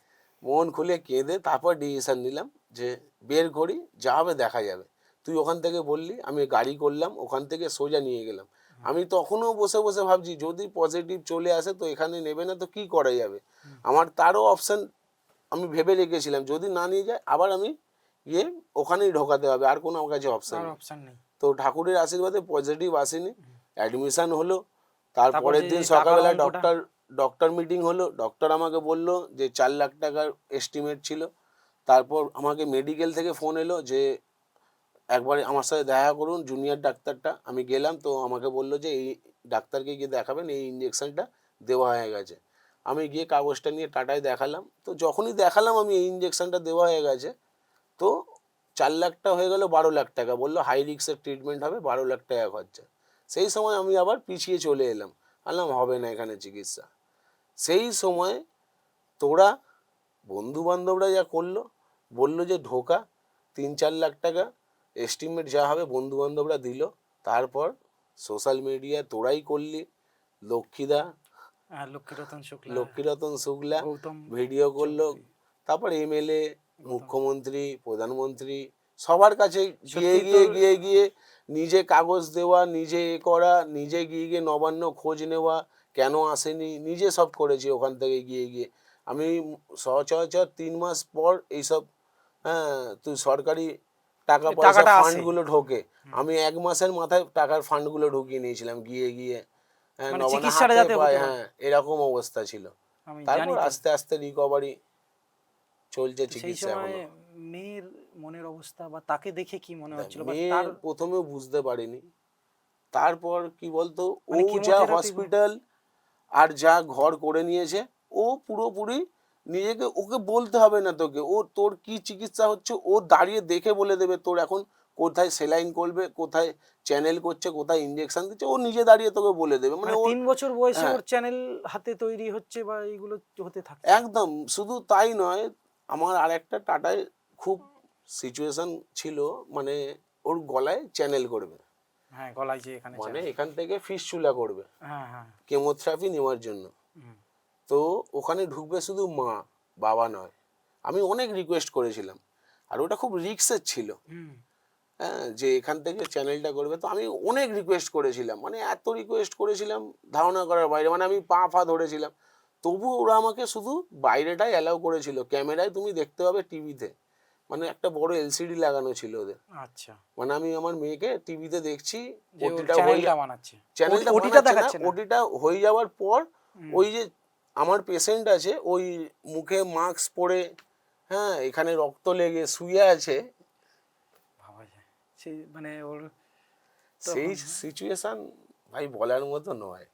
মন খুলে কেঁদে তারপর ডিসিশন নিলাম যে বের করি, যা হবে দেখা যাবে। তুই ওখান থেকে বললি, আমি গাড়ি করলাম, ওখান থেকে সোজা নিয়ে গেলাম। আমি তখনও বসে বসে ভাবছি যদি পজিটিভ চলে আসে তো এখানে নেবে না তো কি করা যাবে। হুম। আমার তারও অপশান আমি ভেবে রেখেছিলাম, যদি না নিয়ে যায় আবার আমি গিয়ে ওখানেই ঢোকাতে হবে, আর কোনো আমার কাছে অপশান আর নেই। অপশন নেই। তো ঠাকুরের আশীর্বাদে পজিটিভ আসেনি, হুম। অ্যাডমিশন হলো। তারপর তারপরের যে দিন টাকার সকালবেলা অঙ্কটা। ডক্টর মিটিং হলো, ডক্টর আমাকে বলল যে 4 লাখ টাকার এস্টিমেট ছিল। তারপর আমাকে মেডিকেল থেকে ফোন এলো যে একবার আমার সাথে দেখা করুন জুনিয়র ডাক্তারটা। আমি গেলাম, তো আমাকে বললো যে এই ডাক্তারকে গিয়ে দেখাবেন, এই ইঞ্জেকশনটা দেওয়া হয়ে গেছে। আমি গিয়ে কাগজটা নিয়ে টাটায় দেখালাম, তো যখনই দেখালাম আমি এই ইঞ্জেকশনটা দেওয়া হয়ে গেছে, তো 4 লাখটা হয়ে গেল 12 লাখ টাকা। বললো হাই রিস্কের ট্রিটমেন্ট হবে, 12 লাখ টাকা খরচা। সেই সময় আমি আবার পিছিয়ে চলে এলাম, বললাম হবে না এখানে চিকিৎসা। সেই সময় তোরা বন্ধু বান্ধবরা যা করলো, বললো যে ঢোকা, 3-4 লাখ টাকা এস্টিমেট যা হবে বন্ধু বান্ধবরা দিল। তারপর সোশ্যাল মিডিয়া তোরাই করলি, লক্ষ্মীদা, লক্ষ্মীরতন শুক্লা, লক্ষ্মীরতন শুক্লা গৌতম ভিডিও করলো। চৌধুরী। তারপর এমএলএ, গৌতম মুখ্যমন্ত্রী, প্রধানমন্ত্রী সবার কাছে গিয়ে সত্যি গিয়ে তোর। গিয়ে গিয়ে নিজে কাগজ দেওয়া, নিজে এ করা, নিজে গিয়ে গিয়ে নবান্ন খোঁজ নেওয়া, কেন আসেনি, নিজে সব করেছি ওখান থেকে গিয়ে গিয়ে। আমি সচরাচর 3 মাস পর এইসব, হ্যাঁ তুই সরকারি টাকা এই পয়সা টাকাটা আসে। ফান্ডগুলো ঢোকে, হুম। আমি 1 মাসের মাথায় টাকার ফান্ডগুলো ঢুকিয়ে নিয়েছিলাম গিয়ে গিয়ে, হ্যাঁ মানে নবান্ন চিকিৎসাটা হাতে যাতে পায়, হতে পারে। হ্যাঁ এরকম অবস্থা ছিল। আমি জানি তারপর তো। আস্তে আস্তে রিকভারি চলছে, তো সেই চিকিৎসা সময় এখনো। মেয়ের মনের অবস্থা বা তাকে দেখে কি মনে দেখ, হচ্ছিল, বা মেয়ে তার প্রথমেও বুঝতে পারিনি। তারপর কি বলতো, ও মানে যা কেমোথেরাপি। হসপিটাল আর যা ঘর করে নিয়েছে, ও পুরোপুরি নিজেকে, ওকে বলতে হবে না তোকে, ও তোর কি চিকিৎসা হচ্ছে ও দাঁড়িয়ে দেখে বলে দেবে তোর এখন কোথায় সেলাইন করবে, কোথায় চ্যানেল করছে, কোথায় ইঞ্জেকশন দিচ্ছে, ও নিজে দাঁড়িয়ে তোকে বলে দেবে, মানে মানে ওর। 3 বছর বয়সে হ্যাঁ ওর চ্যানেল হাতে তৈরি হচ্ছে বা এইগুলো হতে থাকছে। একদম, শুধু তাই নয়, আমার আর একটা টাটায় খুব সিচুয়েশন ছিল, মানে ওর গলায় চ্যানেল করবে, হ্যাঁ, গলায় যে এখানে মানে চ্যানেল। এখান থেকে ফিস্টুলা করবে হ্যাঁ হ্যাঁ। কেমোথেরাপি নেওয়ার জন্য। হুম। তো ওখানে ঢুকবে শুধু মা, বাবা নয়। আমি অনেক রিকোয়েস্ট করেছিলাম, আর ওটা খুব রিক্সের ছিল। হুম। হ্যাঁ, যে এখান থেকে চ্যানেলটা করবে। তো আমি অনেক রিকোয়েস্ট করেছিলাম, মানে এত রিকোয়েস্ট করেছিলাম ধারণা করার বাইরে, মানে আমি পা ফা ধরেছিলাম। তবুও ওরা আমাকে শুধু বাইরেটাই অ্যালাউ করেছিল, ক্যামেরায় তুমি দেখতে পাবে টিভিতে, মানে একটা বড় এলসিডি লাগানো ছিল ওদের। আচ্ছা, মানে আমি আমার মেয়েকে টিভিতে দেখছি, যে ওর ওটিটা হয়ে চ্যানেলটা বানাচ্ছে, চ্যানেলটা ওটিটা বানাচ্ছে না, দেখাচ্ছে না। ওটিটা হয়ে যাওয়ার পর হুম, ওই যে আমার পেশেন্ট আছে, ওই মুখে মাস্ক পরে, হ্যাঁ, এখানে রক্ত লেগে শুয়ে আছে, ভাবা যায় সেই মানে ওর সেই তখন। সিচুয়েশন ভাই বলার মতো নয়।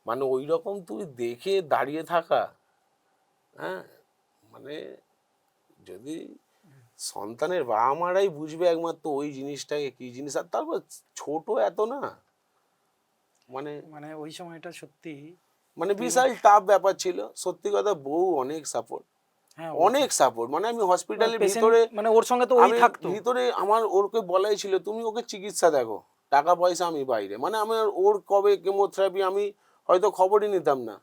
মানে ওই রকম তুই দেখে দাঁড়িয়ে থাকা, হ্যাঁ, মানে যদি সন্তানের বাবা মারাই বুঝবে একমাত্র ওই জিনিসটাকে কি জিনিস, আর তারপর ছোট এত না, মানে মানে ওই সময়টা সত্যি। মানে তুই বিশাল টাফ ব্যাপার ছিল সত্যি কথা। বউ অনেক সাপোর্ট, হ্যাঁ অনেক সাপোর্ট, মানে আমি হসপিটালের পেশেন্ট ভিতরে, মানে ওর সঙ্গে তো ওই আমি থাকতো। ভিতরে আমার ওরকে বলাই ছিল তুমি ওকে চিকিৎসা দেখো, টাকা পয়সা আমি বাইরে, মানে আমার ওর কবে কেমোথেরাপি আমি হয়তো খবরই নিতাম না,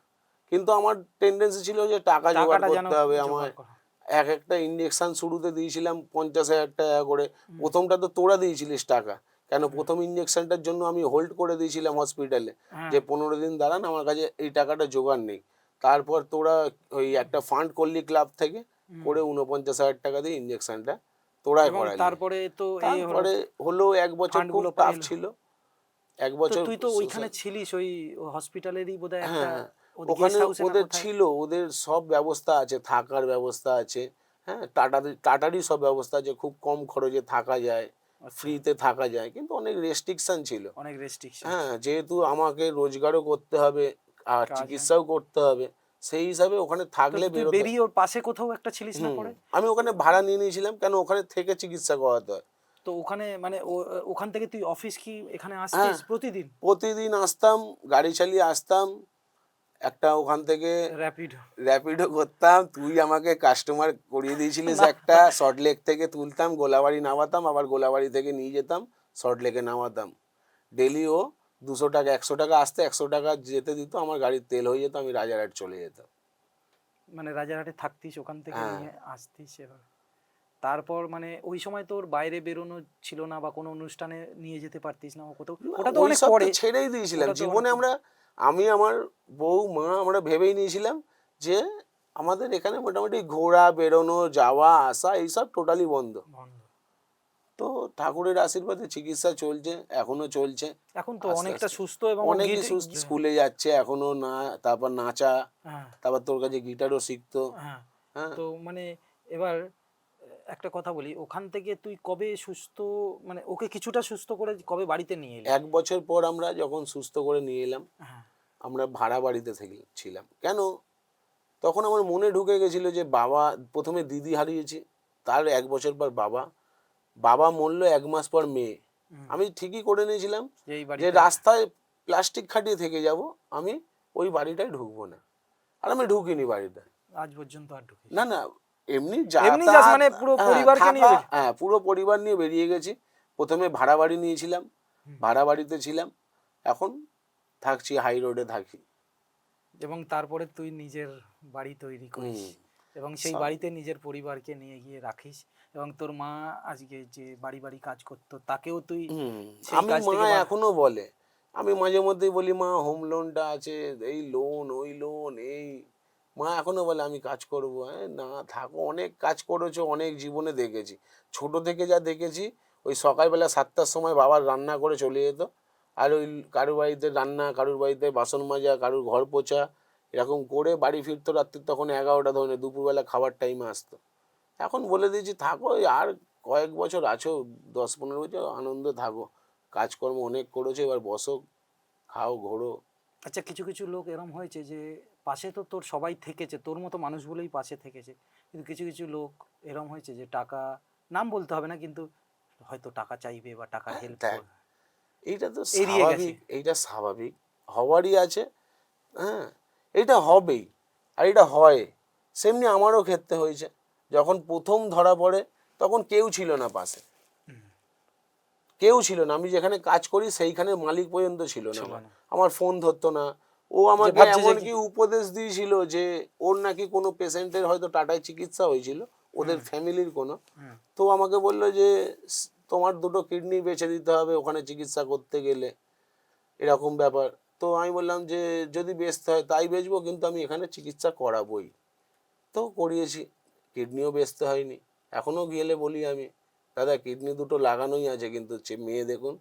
কিন্তু আমার টেন্ডেন্সি ছিল যে টাকা জোগাড় টাকাটা যেন করতে হবে আমার। জোগাড় করা। এক একটা ইঞ্জেকশন শুরুতে দিয়েছিলাম 50,000 টাকা করে। হুম, প্রথমটা তো তোরা দিয়েছিলিস টাকা, কেন হুম, প্রথম ইঞ্জেকশনটার জন্য আমি হোল্ড করে দিয়েছিলাম হসপিটালে, হ্যাঁ, যে 15 দিন দাঁড়ান আমার কাছে এই টাকাটা জোগাড় নেই। তারপর তোরা ওই একটা ফান্ড করলি ক্লাব থেকে, হুম। করে 49,000 টাকা দিয়ে ইঞ্জেকশনটা তোরাই এবং করালি। তারপরে তো এই হলো তারপরে হলো 1 বছর খুব ফান্ডগুলো টাফ এলো। ছিল, এক তো বছর তুই তো ওইখানে ছিলিস ওই হসপিটালেরই বোধহয় একটা, হ্যাঁ, ওদের ওখানে গেস্ট হাউসে না ওদের কোথায়। ছিল, ওদের সব ব্যবস্থা আছে, থাকার ব্যবস্থা আছে, হ্যাঁ, টাটারই সব ব্যবস্থা আছে, খুব কম খরচে থাকা যায়, আচ্ছা, ফ্রিতে থাকা যায়, কিন্তু অনেক রেস্ট্রিকশন ছিল। অনেক রেস্ট্রিকশন। হ্যাঁ, যেহেতু আমাকে রোজগারও করতে হবে আর কাজ হ্যাঁ। চিকিৎসাও করতে হবে, সেই হিসাবে ওখানে তো থাকলে তুই বেরোতে। বেরিয়ে ওর পাশে কোথাও একটা ছিলিস না হুম, পরে? আমি ওখানে ভাড়া নিয়ে নিয়েছিলাম, কেন ওখানে থেকে চিকিৎসা করাতে হয়। তো ওখানে মানে ওখান থেকে তুই অফিস কি এখানে হ্যাঁ, আসতিস প্রতিদিন? প্রতিদিন আসতাম, গাড়ি চালিয়ে আসতাম, একটা ওখান থেকে র্যাপিডো? র্যাপিডো করতাম, তুই আমাকে কাস্টমার করিয়ে দিয়েছিলিস না, একটা, সল্টলেক থেকে তুলতাম, গোলাবাড়ি নামাতাম, আবার গোলাবাড়ি থেকে নিয়ে যেতাম, সল্টলেকে নামাতাম। ডেলি ও 200 টাকা 100 টাকা আসতে, 100 টাকা যেতে দিত, আমার গাড়ির তেল হয়ে যেত, আমি রাজারহাট চলে যেতাম। মানে রাজারহাটে থাকতিস, ওখান থেকে হ্যাঁ, নিয়ে আসতিস এবার। তারপর মানে ওই সময় তোর বাইরে বেরোনো ছিল না বা কোনো অনুষ্ঠানে নিয়ে যেতে পারতিস না কোথাও? না, ওটা তো ওই অনেক সব তো পরে। ছেড়েই দিয়েছিলাম ওটা তো অনেক জীবনে। পরে। আমরা, আমি, আমার বউ মা, আমরা ভেবেই নিয়েছিলাম যে আমাদের এখানে মোটামুটি ঘোরা বেরোনো যাওয়া আসা এইসব টোটালি বন্ধ। বন্ধ। তো ঠাকুরের আশীর্বাদে চিকিৎসা চলছে, এখনো চলছে এখন তো আস্তে অনেকটা আস্তে। সুস্থ এবং ও অনেকই সুস্থ, স্কুলে যাচ্ছে এখনো না, তারপর নাচা, হ্যাঁ, তারপর তোর কাছে গিটারও শিখতো। হ্যাঁ। হ্যাঁ, তো মানে এবার একটা কথা বলি, ওখান থেকে তুই কবে সুস্থ, মানে ওকে কিছুটা সুস্থ করে কবে বাড়িতে নিয়ে এলি? 1 বছর পর আমরা যখন সুস্থ করে নিয়ে এলাম, হ্যাঁ, আমরা ভাড়া বাড়িতে ছিলাম। কেন, তখন আমার মনে ঢুকে গেছিল যে বাবা, প্রথমে দিদি হারিয়েছি, তার 1 বছর পর বাবা, বাবা মরল 1 মাস পর মেয়ে। হুম, আমি ঠিকই করে নিয়েছিলাম যে এই যে বাড়িতে রাস্তায় প্লাস্টিক খাটিয়ে থেকে যাব, আমি ওই বাড়িটায় ঢুকবো না। আর আমি ঢুকিনি বাড়িটা। আজ পর্যন্ত আর ঢুকিস? না না, এমনি এমনি যাস যাতায়াত, মানে পুরো হ্যাঁ, পরিবারকে নিয়ে থাকা, বেরিয়ে? হ্যাঁ, পুরো পরিবার নিয়ে বেরিয়ে গেছি। প্রথমে ভাড়া বাড়ি নিয়েছিলাম, হুম। ভাড়া বাড়িতে ছিলাম, এখন থাকছি হাই রোডে থাকি। এবং তারপরে তুই নিজের বাড়ি তৈরি করিস হুম, এবং সেই সব- বাড়িতে নিজের পরিবারকে নিয়ে গিয়ে রাখিস, এবং তোর মা আজকে যে বাড়ি বাড়ি কাজ করতো তাকেও তুই হুম, সেই আমি কাজ মা থেকে এখনো বলে, আমি মাঝে মধ্যেই বলি মা হোম লোনটা আছে, এই লোন ওই লোন এই, মা এখনো বলে আমি কাজ করবো। হ্যাঁ, না থাকো, অনেক কাজ করেছো, অনেক জীবনে দেখেছি, ছোট থেকে যা দেখেছি, ওই সকালবেলা 7টার সময় বাবার রান্না করে চলে যেত, আর ওই কারুর বাড়িতে রান্না, কারুর বাড়িতে বাসন মাজা, কারুর ঘর পোছা, এরকম করে বাড়ি ফিরতো রাত্রি তখন 11টা, ধরে দুপুরবেলা খাবার টাইমে আসতো। এখন বলে দিয়েছি থাকো, এই আর কয়েক বছর আছো, 10-15 বছর আনন্দ থাকো, কাজকর্ম অনেক করেছো, এবার বসো, খাও, ঘোরো। আচ্ছা, কিছু কিছু লোক এরম হয়েছে যে পাশে তো তোর সবাই থেকেছে, তোর মতো মানুষগুলোই পাশে থেকেছে, কিন্তু কিছু কিছু লোক এরম হয়েছে যে টাকা, নাম বলতে হবে না, কিন্তু হয়তো টাকা চাইবে বা টাকার হেল্প দেখ, করবে, এইটা তো এড়িয়ে গেছে। স্বাভাবিক, এইটা স্বাভাবিক, হওয়ারই আছে। হ্যাঁ, এইটা হবেই, আর এটা হয়। সেমনি আমারও ক্ষেত্রে হয়েছে, যখন প্রথম ধরা পড়ে তখন কেউ ছিল না পাশে, কেউ ছিল না। আমি যেখানে কাজ করি সেইখানে মালিক পর্যন্ত ছিল না, ছিল আমার না। আমার ফোন ধরতো না। ও যে আমাকে ভাবছে যে এমনকি উপদেশ দিয়েছিল যে ওর নাকি কোনো পেশেন্টের হয়তো টাটায় চিকিৎসা হয়েছিল, ওদের হুম, ফ্যামিলির কোনো, হুম, তো আমাকে বললো যে তোমার দুটো কিডনি বেচে দিতে হবে ওখানে চিকিৎসা করতে গেলে, এরকম ব্যাপার। তো আমি বললাম যে যদি বেচতে হয় তাই বেচবো, কিন্তু আমি এখানে চিকিৎসা করাবোই। তো করিয়েছি, কিডনিও বেচতে হয়নি। এখনো গেলে বলি আমি, দাদা কিডনি দুটো লাগানোই আছে, কিন্তু মেয়ে দেখুন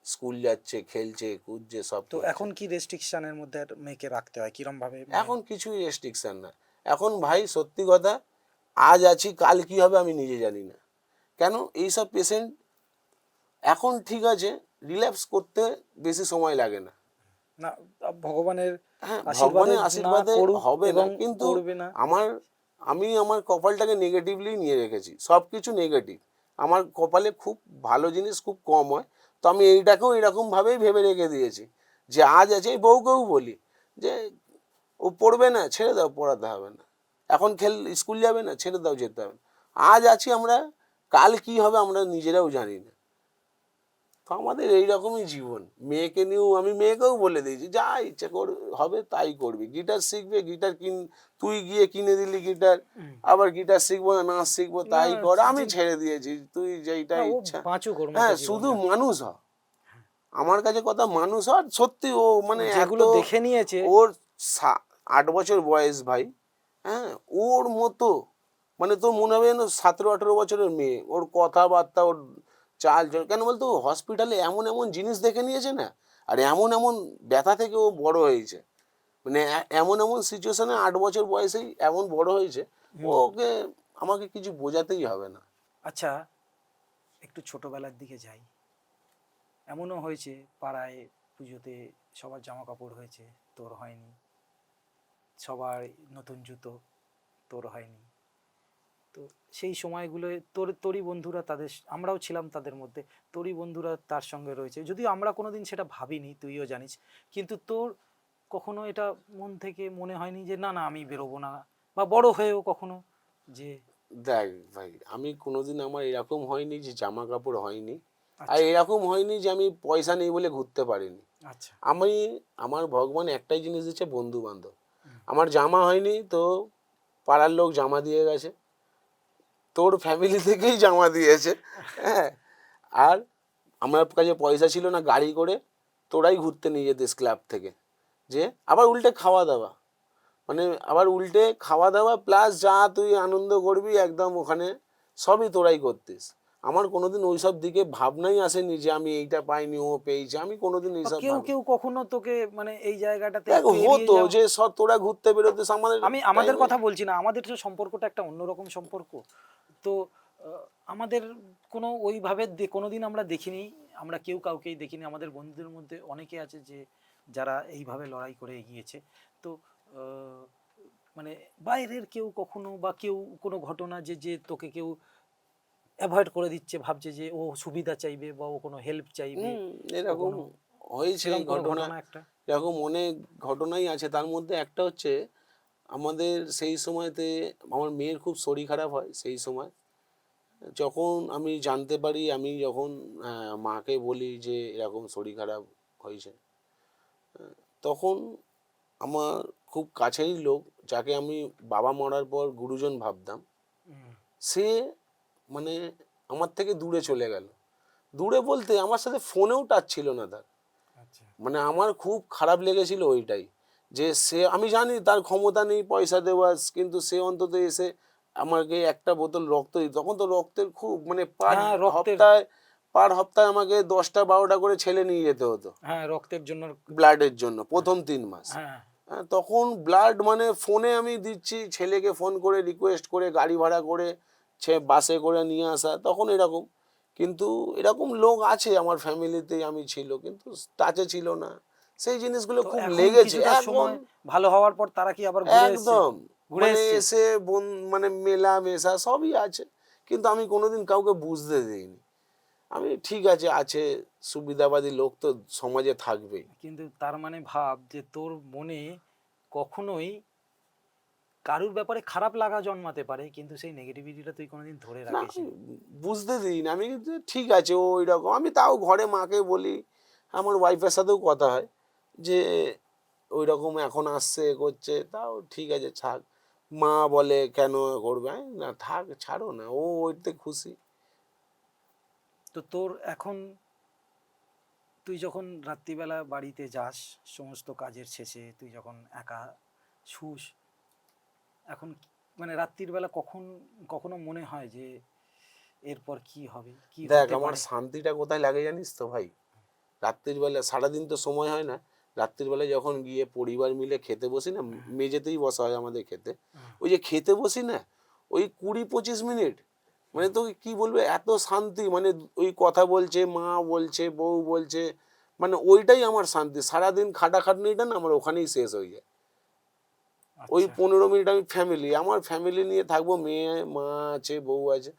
স্কুল যাচ্ছে, খেলছে, কুদছে, সব তো করছে। এখন কি রেস্ট্রিকশনের মধ্যে আর মেয়েকে রাখতে হয়, কিরম ভাবে এখন কিছুই রেস্ট্রিকশন না। এখন ভাই সত্যি কথা, আজ আছি কাল কি হবে আমি নিজে জানি না। কেন এইসব পেশেন্ট এখন ঠিক আছে, রিল্যাপস করতে বেশি সময় লাগে না। না, ভগবানের হ্যাঁ, আশীর্বাদে ভগবানের না আশীর্বাদে করুক হবে না, এবং কিন্তু করবে না। আমার আমি আমার কপালটাকে নেগেটিভলি নিয়ে রেখেছি, সব কিছু নেগেটিভ। আমার কপালে খুব ভালো জিনিস খুব কম হয়। তো আমি এইটাকেও এরকম ভাবেই ভেবে রেখে দিয়েছি যে আজ আছে, এই বউকেও বলি যে ও পড়বে না, ছেড়ে দাও, পড়াতে হবে না। এখন স্কুল যাবে না, ছেড়ে দাও, যেতে হবে না। আজ আছি আমরা, কাল কি হবে আমরা নিজেরাও জানি না। তো আমাদের এইরকমই জীবন। মেয়েকে নিয়েও আমি মেয়েকেও বলে দিয়েছি, যা ইচ্ছে হবে তাই করবি। গিটার শিখবে, তুই গিয়ে কিনে দিলি গিটার, আবার গিটার শিখবো না, নাচ শিখবো, না, তাই কর, আমি যে- ছেড়ে দিয়েছি, তুই যেইটা না, ও ইচ্ছা। বাঁচুক ওর মতো হ্যাঁ, শুধু জীবনটা। মানুষ হ, আমার কাছে কথা মানুষ হ। আর সত্যি ও মানে এত, যেগুলো দেখে নিয়েছে। ওর 8 বছর বয়স ভাই। হ্যাঁ, ওর মতো মানে তোর মনে হবে যেন 17-18 বছরের মেয়ে। ওর কথাবার্তা, ওর চাল চল, কেন বলতো হসপিটালে এমন এমন জিনিস দেখে নিয়েছে না, আর এমন এমন ব্যথা থেকে ও বড় হয়েছে। মানে এমন এমন সিচুয়েশনে 8 বছর বয়সেই এমন বড় হয়েছে। ওকে আমাকে কিছু বোঝাতেই হবে না। আচ্ছা, একটু ছোটবেলার দিকে যাই। এমনও হয়েছে পাড়ায় পুজোতে সবার জামা কাপড় হয়েছে, তোর হয়নি। সবার নতুন জুতো, তোর হয়নি। তো সেই সময়গুলোয় তোরই বন্ধুরা, আমরাও ছিলাম তাদের মধ্যে। তোরই বন্ধুরা তার সঙ্গে রয়েছে, যদিও আমরা কোনোদিন সেটা ভাবিনি, তুইও জানিস। কিন্তু তোর কখনো এটা মন থেকে মনে হয়নি যে না না আমি বেরোবো না, বা বড় হয়েও কখনো যে? দেখ ভাই, আমি কোনোদিন আমার এরকম হয়নি যে জামা কাপড় হয়নি, আর আচ্ছা। এরকম হয়নি যে আমি পয়সা নেই বলে ঘুরতে পারিনি। আচ্ছা। আমি, আমার ভগবান একটাই জিনিস দিচ্ছে, বন্ধু বান্ধব। হুম। আমার জামা হয়নি তো পাড়ার লোক জামা দিয়ে গেছে, তোর ফ্যামিলি থেকেই জামা দিয়েছে। হ্যাঁ, আর আমার কাছে পয়সা ছিল না, গাড়ি করে তোরাই ঘুরতে নিয়ে যেতিস ক্লাব থেকে, যে আবার উল্টে খাওয়া দাওয়া, মানে আবার উল্টে খাওয়া দাওয়া প্লাস যা তুই আনন্দ করবি একদম ওখানে, সবই তোরাই করতিস। আমার কোনোদিন ওইসব দিকে ভাবনাই আসেনি যে আমি এইটা পাইনি ও পেয়েছে, আমি কোনোদিন বা এইসব কেউ ভাবি। কেউ কখনো তোকে মানে এই জায়গাটাতে দেখ একটু এড়িয়ে হতো যাওয়া? যে সব তোরা ঘুরতে বেরোতিস আমাদের আমি আমাদের টাইমে। কথা বলছি না, আমাদের তো সম্পর্কটা একটা অন্যরকম সম্পর্ক। তো আমাদের কোনো ওইভাবে কোনোদিন আমরা দেখিনি, আমরা কেউ কাউকেই দেখিনি। আমাদের বন্ধুদের মধ্যে অনেকে আছে যে যারা এইভাবে লড়াই করে এগিয়েছে। তো আহ, মানে বাইরের কেউ কখনো, বা কেউ কোনো ঘটনা যে যে তোকে কেউ অ্যাভয়েড করে দিচ্ছে, ভাবছে যে ও সুবিধা চাইবে বা ও কোনো হেল্প চাইবে, এরকম কখনো হয়েছে সেরকম কোনো ঘটনা। ঘটনা একটা? এরকম অনেক ঘটনাই আছে, তার মধ্যে একটা হচ্ছে আমাদের সেই সময়তে আমার মেয়ের খুব শরীর খারাপ হয়। সেই সময় যখন আমি জানতে পারি, আমি যখন মাকে বলি যে এরকম শরীর খারাপ হয়েছে, তখন আমার খুব কাছেরই লোক, যাকে আমি বাবা মরার পর গুরুজন ভাবতাম, হুম। সে মানে আমার থেকে দূরে চলে গেল। দূরে বলতে আমার সাথে ফোনেও টাচ ছিল না তার। আচ্ছা। মানে আমার খুব খারাপ লেগেছিল ওইটাই, যে সে, আমি জানি তার ক্ষমতা নেই পয়সা দেওয়ার, কিন্তু সে অন্তত এসে আমাকে একটা বোতল রক্ত দিত। তখন তো রক্তের খুব মানে হ্যাঁ, রক্তের। হপ্তায় পার হপ্তাহে আমাকে 10টা 12টা করে ছেলে নিয়ে যেতে হতো হ্যাঁ, রক্তের জন্য। ব্লাডের জন্য হ্যাঁ। প্রথম 3 মাস। হ্যাঁ। তখন ব্লাড মানে ফোনে আমি দিচ্ছি, ছেলেকে ফোন করে রিকোয়েস্ট করে গাড়ি ভাড়া করে বাসে করে নিয়ে আসা, তখন এরকম। কিন্তু এরকম লোক আছে আমার ফ্যামিলিতেই, আমি ছিল কিন্তু টাচে ছিল না। সেই জিনিসগুলো তো খুব এখন লেগেছে কিছুটা এখন। সময় ভালো হওয়ার পর তারা কি আবার ঘুরে এসছে? একদম, ঘুরে মানে এসছে? এসে মানে মেলা মেশা সবই আছে, কিন্তু আমি কোনোদিন কাউকে বুঝতে দিইনি। আমি ঠিক আছে, আছে, সুবিধাবাদী লোক তো সমাজে থাকবেই। কিন্তু তার মানে ভাব যে তোর মনে কখনোই কারুর ব্যাপারে খারাপ লাগা জন্মাতে পারে, কিন্তু সেই নেগেটিভিটিটা তুই কোনোদিন ধরে না, রাখিসনি। বুঝতে দিই না আমি, যে ঠিক আছে ও ওইরকম। আমি তাও ঘরে মাকে বলি, আমার ওয়াইফের সাথেও কথা হয় যে ওই রকম এখন আসছে এ করছে, তাও ঠিক আছে থাক। মা বলে কেন করবে, আমি, না থাক, ছাড়ো না, ও ওইতে খুশি। তো তোর এখন তুই যখন রাত্রিবেলা বাড়িতে যাস সমস্ত কাজের শেষে, তুই যখন একা শুস, এখন মানে রাত্রির বেলা কখনো মনে হয় যে এরপর কি হবে, কি দেখ হতে আমার পারে? শান্তিটা কোথায় লাগে জানিস তো ভাই, রাত্রির বেলা সারাদিন তো সময় হয় না, রাত্রির বেলায় যখন গিয়ে পরিবার মিলে খেতে বসি না, মেঝেতেই বসা হয় আমাদের খেতে, ওই যে খেতে বসি না, ওই 20-25 মিনিট, মানে তোকে কি বলবো, এত শান্তি, মানে ওই কথা বলছে, মা বলছে, বউ বলছে, মানে ওইটাই আমার শান্তি। সারাদিন খাটাখাটনিটা না আমার ওখানেই শেষ হয়ে যায়। ওই আচ্ছা, 15 মিনিট আমি আমার ফ্যামিলি নিয়ে থাকবো, মেয়ে মা আছে, বউ আছে,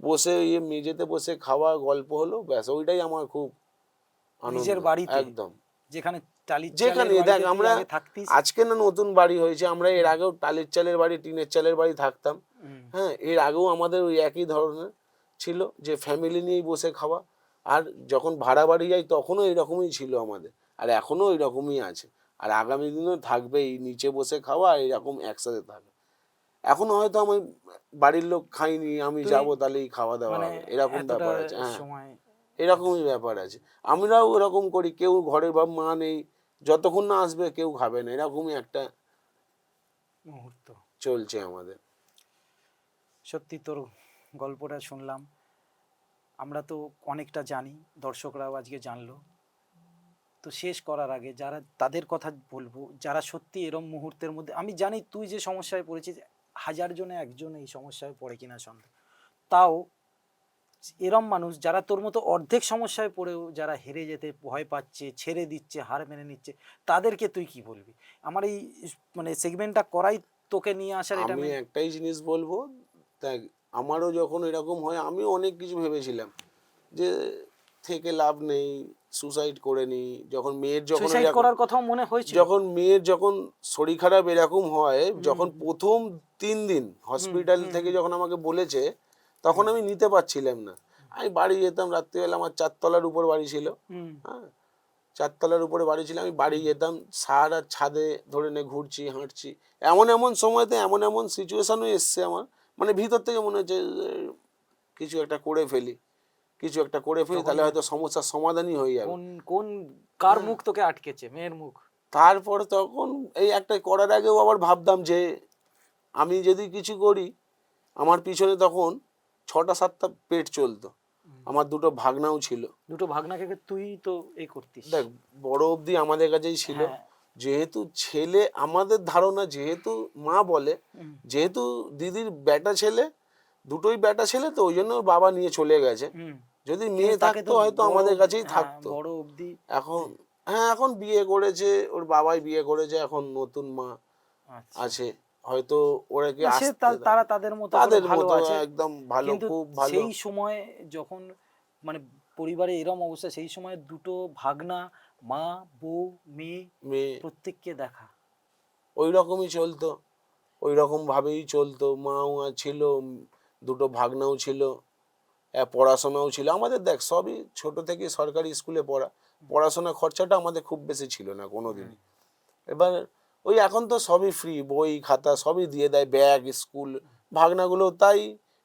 বসে ইয়ে মেঝেতে বসে খাওয়া, গল্প হলো, ব্যাস ওইটাই আমার খুব আনন্দ। নিজের বাড়িতে, একদম, যেখানে টালির চালের যেখানে দেখ বাড়িতে তুই আমরা আগে থাকতিস। আজকে না নতুন বাড়ি হয়েছে, আমরা এর আগেও টালির চালের বাড়ি, টিনের চালের বাড়ি থাকতাম। হুম, হ্যাঁ, এর আগেও আমাদের ওই একই ধরনের ছিল, যে ফ্যামিলি নিয়েই বসে খাওয়া। আর যখন ভাড়া বাড়ি যাই তখনও এরকমই ছিল আমাদের, আর এখনো ওই রকমই আছে, আর আগামী দিনেও থাকবে, এই নিচে বসে খাওয়া আর এরকম একসাথে থাকা। এখনো হয়তো আমি বাড়ির লোক খাইনি, আমি তুই যাবো তাহলেই খাওয়া দাওয়া মানে হবে, এরকম এতটা ব্যাপার আছে। হ্যাঁ, সময়। এরকমই ব্যাপার আছে। আমরাও ওরকম করি, কেউ ঘরে বা মা নেই, যতক্ষণ না আসবে কেউ খাবে না, এরকমই একটা মুহূর্ত। চলছে আমাদের। সত্যি তোর গল্পটা শুনলাম, আমরা তো অনেকটা জানি, দর্শকরাও আজকে জানলো। তো শেষ করার আগে যারা তাদের কথা বলবো, যারা সত্যি এরম মুহূর্তের মধ্যে, আমি জানি তুই যে সমস্যায় পড়েছিস, 1000 জনে 1জন এই সমস্যায় পড়ে কিনা সন্দেহ, তাও এরম মানুষ যারা তোর মতো অর্ধেক সমস্যায় পড়েও যারা হেরে যেতে ভয় পাচ্ছে, ছেড়ে দিচ্ছে, হার মেনে নিচ্ছে, তাদেরকে তুই কি বলবি? আমার এই মানে সেগমেন্টটা করাই তোকে নিয়ে আসার এটা আমি মেন। একটাই জিনিস বলবো, দেখ আমারও যখন এরকম হয় আমিও অনেক কিছু ভেবেছিলাম, যে থেকে লাভ নেই, সুসাইড করে নি। যখন মেয়ের যখন সুইসাইড এরকম, করার কথাও মনে হয়েছিল। যখন মেয়ের যখন শরীর খারাপ এরকম হয়, হুম, যখন প্রথম 3 দিন হুম, হসপিটাল হুম, থেকে হুম, যখন আমাকে বলেছে, তখন আমি নিতে পারছিলাম না। আমি বাড়ি যেতাম রাত্রিবেলা, আমার 4 তলার উপর বাড়ি ছিল। হুম, হ্যাঁ, 4 তলার উপরে বাড়ি ছিল, আমি বাড়ি হুম, যেতাম, সারা ছাদে ধরে নে ঘুরছি, হাঁটছি। এমন এমন সময়তে এমন এমন সিচুয়েশনও এসছে আমার, মানে ভিতর থেকে মনে হচ্ছে যে কিছু একটা করে ফেলি, কিছু একটা করে ফেলি, তখন তাহলে হয়তো সমস্যার সমাধানই হয়ে যাবে। কোন কোন কার হ্যাঁ, মুখ তোকে আটকেছে? মেয়ের মুখ? তারপর তখন এই একটা করার আগেও আবার ভাবতাম যে আমি যদি কিছু করি, আমার পিছনে তখন 6টা 7টা পেট চলতো, হুম, আমার দুটো ভাগনাও ছিল। দুটো ভাগনাকে তুই তো করতিস। দেখ বড় অবধি আমাদের কাছেই ছিল, হ্যাঁ, যেহেতু ছেলে, আমাদের ধারণা, যেহেতু মা বলে, হুম, যেহেতু দিদির বেটা ছেলে, দুটোই বেটা ছেলে, তো ওই জন্য ওর বাবা নিয়ে চলে গেছে। হুম, যদি কিন্তু মেয়ে তাকে থাকতো তো হয়তো বড় আমাদের অবধি, কাছেই হ্যাঁ থাকতো। বড় অবধি। এখন, হ্যাঁ এখন বিয়ে করেছে, ওর বাবাই বিয়ে করেছে, এখন নতুন মা আচ্ছা, আছে, হয়তো ওরা কি না সে আসতে তারা তাদের মতো করে তাদের ভালো মতো আছে। একদম ভালো, কিন্তু খুব ভালো। সেই সময় যখন মানে পরিবারে এরম অবস্থা, সেই সময় দুটো ভাগনা, মা, বউ, মেয়ে, মেয়ে প্রত্যেককে দেখা। ওই রকমই চলতো, ওই রকম ভাবেই চলতো। মাও ছিল, দুটো ভাগনাও ছিল, পড়াশোনাও ছিল আমাদের। দেখ সবই ছোট থেকে সরকারি স্কুলে পড়া, পড়াশোনা খরচাটা আমাদের খুব বেশি ছিল না হুম, কোনোদিনই। এবার ওই এখন তো সবই ফ্রি, বই খাতা সবই দিয়ে দেয়, ব্যাগ স্কুল, ভাগনাগুলো তাই,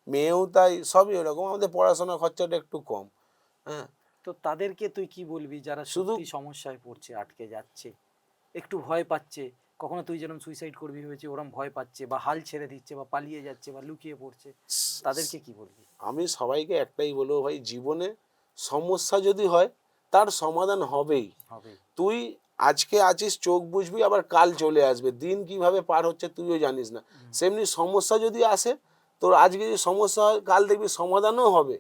মেয়েও তাই, সবই ওরকম, আমাদের পড়াশোনা খরচাটা একটু কম। হ্যাঁ, তো তাদেরকে তুই কি বলবি যারা শুধু সত্যি সমস্যায় পড়ছে, আটকে যাচ্ছে, একটু ভয় পাচ্ছে? কখনো তুই যেরকম সুইসাইড করবি ভেবেছি, ওরম ভয় পাচ্ছে, বা হাল ছেড়ে দিচ্ছে, বা পালিয়ে যাচ্ছে, বা লুকিয়ে পড়ছে, তাদেরকে কি বলবি? আমি সবাইকে একটাই বলবো ভাই, জীবনে সমস্যা যদি হয় তার সমাধান হবেই। হবেই। তুই আজকে আছিস, চোখ বুঝবি, আবার কাল চলে আসবে, দিন কিভাবে পার হচ্ছে তুইও জানিস না। হুম, সেমনি সমস্যা যদি আসে, তোর আজকে যদি সমস্যা হয়, কাল দেখবি সমাধানও হবে।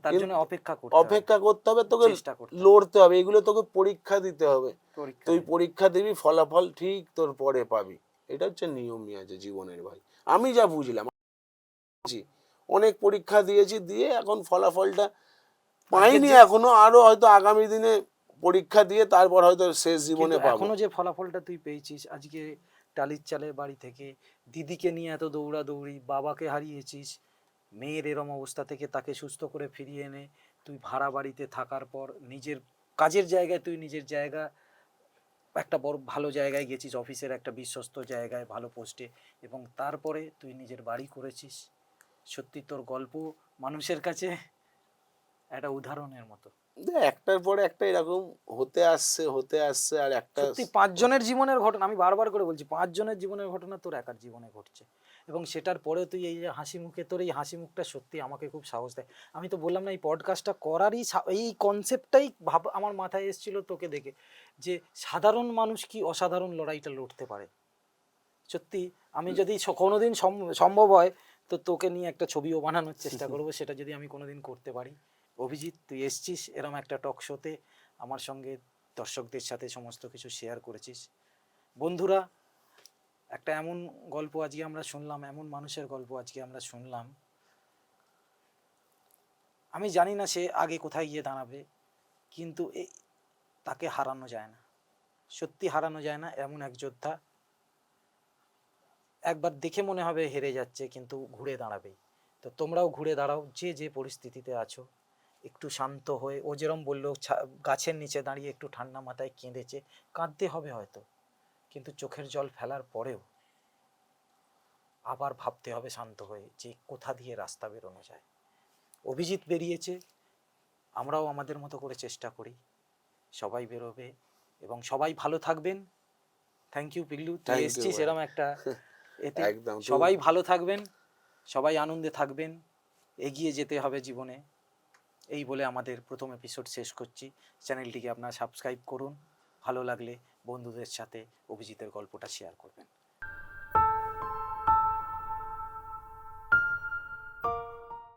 তার জন্য কিন্তু অপেক্ষা করতে হবে, অপেক্ষা করতে হবে, তোকে চেষ্টা করতে হবে, লড়তে হবে, এগুলো তোকে পরীক্ষা দিতে হবে। পরীক্ষা তুই দেবে। পরীক্ষা দিবি, ফলাফল ঠিক তোর পরে পাবি। এটা হচ্ছে নিয়মই আছে জীবনের ভাই, আমি যা বুঝলাম। জি, অনেক পরীক্ষা দিয়েছি, দিয়ে এখন ফলাফলটা আজকের পাইনি যে, এখনো, আরো হয়তো আগামী দিনে পরীক্ষা দিয়ে তারপর হয়তো শেষ কিন্তু জীবনে পাবো। এখনো যে ফলাফলটা তুই পেয়েছিস আজকে, টালির চালের বাড়ি থেকে দিদিকে নিয়ে এত দৌড়াদৌড়ি, বাবাকে হারিয়েছিস, মেয়ের এরম অবস্থা থেকে তাকে সুস্থ করে ফিরিয়ে এনে তুই ভাড়া বাড়িতে থাকার পর নিজের কাজের জায়গায়, তুই নিজের জায়গা একটা বড় ভালো জায়গায় গেছিস, অফিসের একটা বিশ্বস্ত জায়গায় ভালো পোস্টে, এবং তারপরে তুই নিজের বাড়ি করেছিস। সত্যি তোর গল্প মানুষের কাছে একটা উদাহরণের মতো। একটার পরে একটা এরকম হতে আসছে আর একটা সত্যি 5 জনের জীবনের ঘটনা, আমি বারবার করে বলছি 5 জনের জীবনের ঘটনা তোর একার জীবনে ঘটছে, এবং সেটার পরেও তুই এই যে হাসি মুখে, তোর এই হাসি মুখটা সত্যি আমাকে খুব সাহস দেয়। আমি তো বললাম না এই পডকাস্টটা করারই এই কনসেপ্টটাই ভাব আমার মাথায় এসেছিল তোকে দেখে, যে সাধারণ মানুষ কি অসাধারণ লড়াইটা লড়তে পারে। সত্যি আমি যদি কোনোদিন সম্ভব হয় তো তোকে নিয়ে একটা ছবিও বানানোর চেষ্টা করব, সেটা যদি আমি কোনোদিন করতে পারি। অভিজিৎ, তুই এসছিস এরম একটা টক শোতে, আমার সঙ্গে দর্শকদের সাথে সমস্ত কিছু শেয়ার করেছিস। বন্ধুরা, একটা এমন গল্প আজকে আমরা শুনলাম, এমন মানুষের গল্প আজকে আমরা শুনলাম, আমি জানি না সে আগে কোথায় গিয়ে দাঁড়াবে, কিন্তু তাকে হারানো যায় না, সত্যি হারানো যায় না। এমন এক যোদ্ধা, একবার দেখে মনে হবে হেরে যাচ্ছে, কিন্তু ঘুরে দাঁড়াবেই। তো তোমরাও ঘুরে দাঁড়াও, যে যে পরিস্থিতিতে আছো, একটু শান্ত হয়ে, ও যেরম বললো গাছের নিচে দাঁড়িয়ে একটু ঠান্ডা মাথায় কেঁদেছে, কাঁদতে হবে হয়তো, কিন্তু চোখের জল ফেলার পরেও আবার ভাবতে হবে শান্ত হয়ে যে কোথা দিয়ে রাস্তা বেরোনো যায়। অভিজিৎ বেরিয়েছে, আমরাও আমাদের মতো করে চেষ্টা করি, সবাই বেরোবে এবং সবাই ভালো থাকবেন। থ্যাংক ইউ পিল্লু, তুই থ্যাংক ইউ এসছিস ভাই। এরম একটা এতে। একদম সবাই ভালো থাকবেন, সবাই আনন্দে থাকবেন, এগিয়ে যেতে হবে জীবনে, এই বলে আমাদের প্রথম এপিসোড শেষ করছি। চ্যানেলটিকে আপনারা সাবস্ক্রাইব করুন, ভালো লাগলে বন্ধুদের সাথে অভিজিতের গল্পটা শেয়ার করবেন।